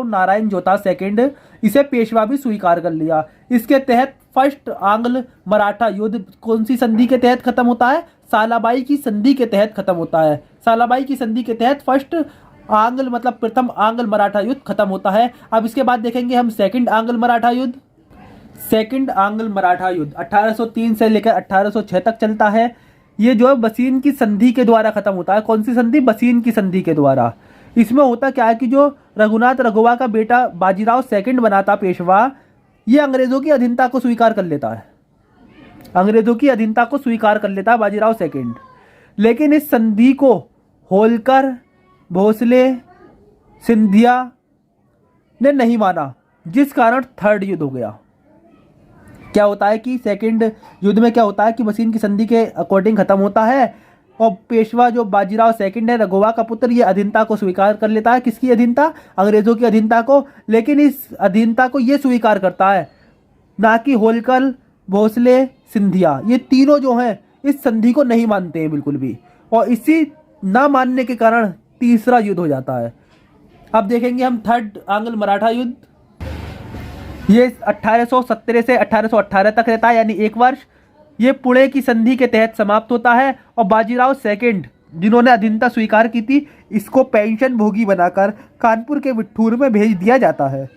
Speaker 1: नारायण जोता सेकंड, इसे पेशवा भी स्वीकार कर लिया। इसके तहत फर्स्ट आंग्ल मराठा युद्ध कौन सी संधि के तहत खत्म होता है? सालाबाई की संधि के तहत खत्म होता है। सालाबाई की संधि के तहत फर्स्ट आंग्ल मतलब प्रथम आंग्ल मराठा युद्ध खत्म होता है। अब इसके बाद देखेंगे हम सेकंड आंग्ल मराठा युद्ध। सेकंड आंग्ल मराठा युद्ध 1803 से लेकर 1806 तक चलता है। ये जो है बसीन की संधि के द्वारा खत्म होता है। कौन सी संधि? बसीन की संधि के द्वारा। इसमें होता क्या है कि जो रघुनाथ रघोवा का बेटा बाजीराव सेकंड बना था पेशवा, ये अंग्रेजों की अधीनता को स्वीकार कर लेता है। अंग्रेजों की अधीनता को स्वीकार कर लेता है बाजीराव सेकंड। लेकिन इस संधि को होलकर, भोसले, सिंधिया ने नहीं माना, जिस कारण थर्ड युद्ध हो गया। क्या होता है कि सेकंड युद्ध में क्या होता है कि बसीन की संधि के अकॉर्डिंग खत्म होता है और पेशवा जो बाजीराव सेकंड है, रघोवा का पुत्र, ये अधीनता को स्वीकार कर लेता है। किसकी अधीनता? अंग्रेजों की अधीनता को। लेकिन इस अधीनता को ये स्वीकार करता है, ना कि होलकर, भोसले, सिंधिया, ये तीनों जो हैं इस संधि को नहीं मानते हैं बिल्कुल भी। और इसी ना मानने के कारण तीसरा युद्ध हो जाता है। अब देखेंगे हम थर्ड आंग्ल मराठा युद्ध। ये 1817 से 1818 तक रहता है, यानी 1 वर्ष। ये पुणे की संधि के तहत समाप्त होता है। और बाजीराव सेकंड, जिन्होंने अधीनता स्वीकार की थी, इसको पेंशन भोगी बनाकर कानपुर के विठूर में भेज दिया जाता है।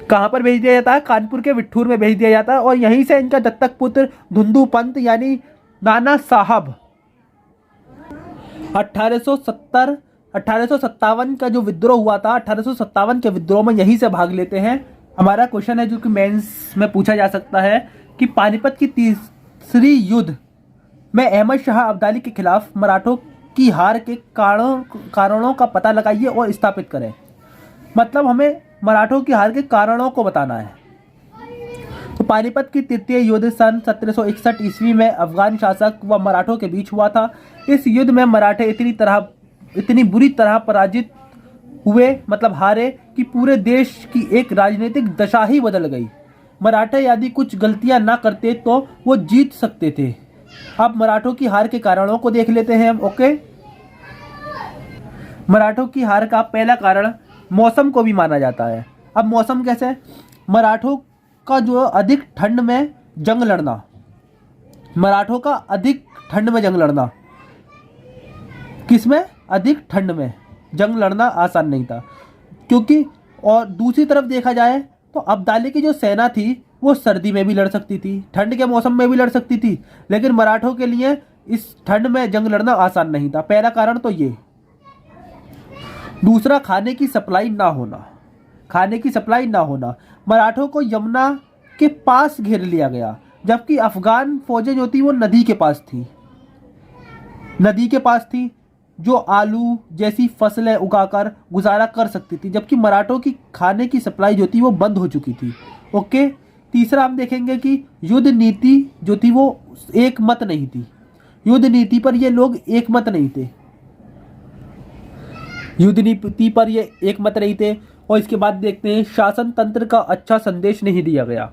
Speaker 1: कहाँ पर भेज दिया जाता है? कानपुर के विठूर में भेज दिया जाता है। और यहीं से इनका दत्तक पुत्र धुंधु पंत यानी नाना साहब 1857 का जो विद्रोह हुआ था, 1857 के विद्रोह में यहीं से भाग लेते हैं। हमारा क्वेश्चन है जो कि मेंस में पूछा जा सकता है कि पानीपत की तीसरी युद्ध में अहमद शाह अब्दाली के खिलाफ मराठों की हार के कारणों का पता लगाइए और स्थापित करें। मतलब हमें मराठों की हार के कारणों को बताना है। तो पानीपत की तृतीय युद्ध सन 1761 ईस्वी में अफगान शासक व मराठों के बीच हुआ था। इस युद्ध में मराठे इतनी बुरी तरह पराजित हुए, मतलब हारे, कि पूरे देश की एक राजनीतिक दशा ही बदल गई। मराठे यदि कुछ गलतियां ना करते तो वो जीत सकते थे। अब मराठों की हार के कारणों को देख लेते हैं हम। ओके, मराठों की हार का पहला कारण मौसम को भी माना जाता है। अब मौसम कैसे? मराठों का जो अधिक ठंड में जंग लड़ना, मराठों का अधिक ठंड में जंग लड़ना, किसमें? अधिक ठंड में जंग लड़ना आसान नहीं था, क्योंकि और दूसरी तरफ देखा जाए तो अब्दाली की जो सेना थी वो सर्दी में भी लड़ सकती थी, ठंड के मौसम में भी लड़ सकती थी, लेकिन मराठों के लिए इस ठंड में जंग लड़ना आसान नहीं था। पहला कारण तो ये। दूसरा, खाने की सप्लाई ना होना। खाने की सप्लाई ना होना, मराठों को यमुना के पास घेर लिया गया, जबकि अफगान फौजें जो थी वो नदी के पास थी, जो आलू जैसी फसलें उगाकर गुजारा कर सकती थी, जबकि मराठों की खाने की सप्लाई जो थी वो बंद हो चुकी थी। ओके, तीसरा हम देखेंगे कि युद्ध नीति जो थी वो एक मत नहीं थी। युद्ध नीति पर ये लोग एक मत नहीं थे। युद्ध नीति पर ये एक मत नहीं थे। और इसके बाद देखते हैं शासन तंत्र का अच्छा संदेश नहीं दिया गया।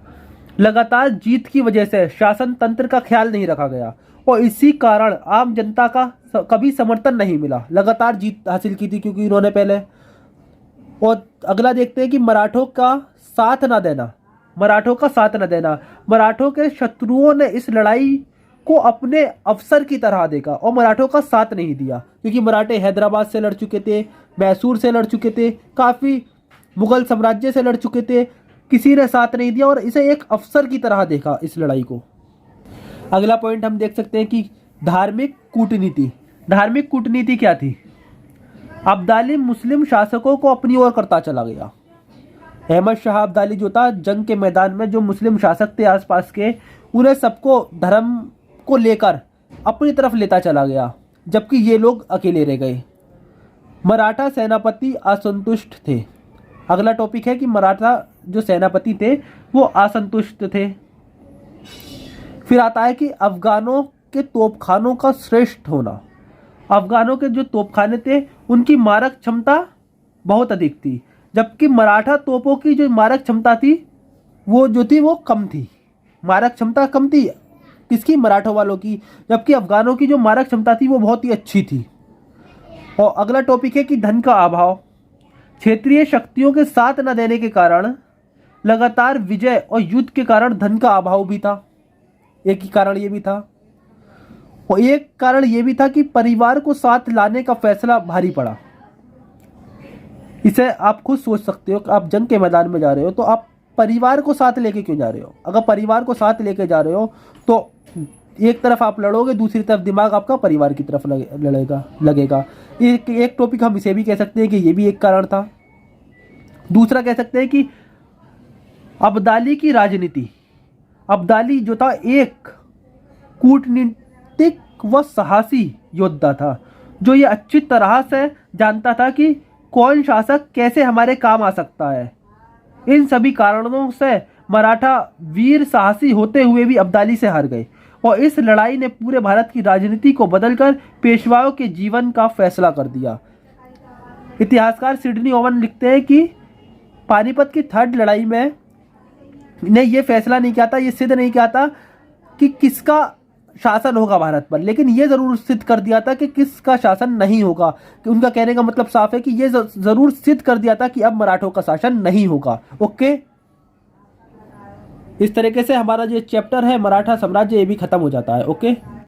Speaker 1: लगातार जीत की वजह से शासन तंत्र का ख्याल नहीं रखा गया और इसी कारण आम जनता का कभी समर्थन नहीं मिला। लगातार जीत हासिल की थी क्योंकि इन्होंने पहले। और अगला देखते हैं कि मराठों का साथ न देना। मराठों का साथ न देना, मराठों के शत्रुओं ने इस लड़ाई को अपने अवसर की तरह देखा और मराठों का साथ नहीं दिया, क्योंकि मराठे हैदराबाद से लड़ चुके थे, मैसूर से लड़ चुके थे, काफ़ी मुगल साम्राज्य से लड़ चुके थे। किसी ने साथ नहीं दिया और इसे एक अवसर की तरह देखा इस लड़ाई को। अगला पॉइंट हम देख सकते हैं कि धार्मिक कूटनीति। धार्मिक कूटनीति क्या थी? अब्दाली मुस्लिम शासकों को अपनी ओर करता चला गया। अहमद शाह अब्दाली जो था, जंग के मैदान में जो मुस्लिम शासक थे आसपास के, उन्हें सबको धर्म को लेकर अपनी तरफ लेता चला गया, जबकि ये लोग अकेले रह गए। मराठा सेनापति असंतुष्ट थे। अगला टॉपिक है कि मराठा जो सेनापति थे वो असंतुष्ट थे। फिर आता है कि अफगानों के तोपखानों का श्रेष्ठ होना। अफगानों के जो तोपखाने थे उनकी मारक क्षमता बहुत अधिक थी, जबकि मराठा तोपों की जो मारक क्षमता थी वो कम थी। मारक क्षमता कम थी किसकी? मराठों वालों की, जबकि अफगानों की जो मारक क्षमता थी वो बहुत ही अच्छी थी। और अगला टॉपिक है कि धन का अभाव। क्षेत्रीय शक्तियों के साथ न देने के कारण, लगातार विजय और युद्ध के कारण धन का अभाव भी था। एक ही कारण ये भी था, और एक कारण ये भी था कि परिवार को साथ लाने का फैसला भारी पड़ा। इसे आप खुद सोच सकते हो कि आप जंग के मैदान में जा रहे हो तो आप परिवार को साथ लेके क्यों जा रहे हो? अगर परिवार को साथ लेके जा रहे हो तो एक तरफ आप लड़ोगे, दूसरी तरफ दिमाग आपका परिवार की तरफ लगेगा। एक टॉपिक हम इसे भी कह सकते हैं कि ये भी एक कारण था। दूसरा कह सकते हैं कि अब्दाली की राजनीति। अब्दाली जो था एक कूटनीतिक व साहसी योद्धा था, जो ये अच्छी तरह से जानता था कि कौन शासक कैसे हमारे काम आ सकता है। इन सभी कारणों से मराठा वीर साहसी होते हुए भी अब्दाली से हार गए और इस लड़ाई ने पूरे भारत की राजनीति को बदलकर पेशवाओं के जीवन का फैसला कर दिया। इतिहासकार सिडनी ओवन लिखते हैं कि पानीपत की थर्ड लड़ाई में ने ये फैसला नहीं किया था, ये सिद्ध नहीं किया था कि किसका शासन होगा भारत पर, लेकिन ये जरूर सिद्ध कर दिया था कि किसका शासन नहीं होगा। कि उनका कहने का मतलब साफ है कि ये जरूर सिद्ध कर दिया था कि अब मराठों का शासन नहीं होगा। ओके, इस तरीके से हमारा जो चैप्टर है मराठा साम्राज्य ये भी खत्म हो जाता है। ओके।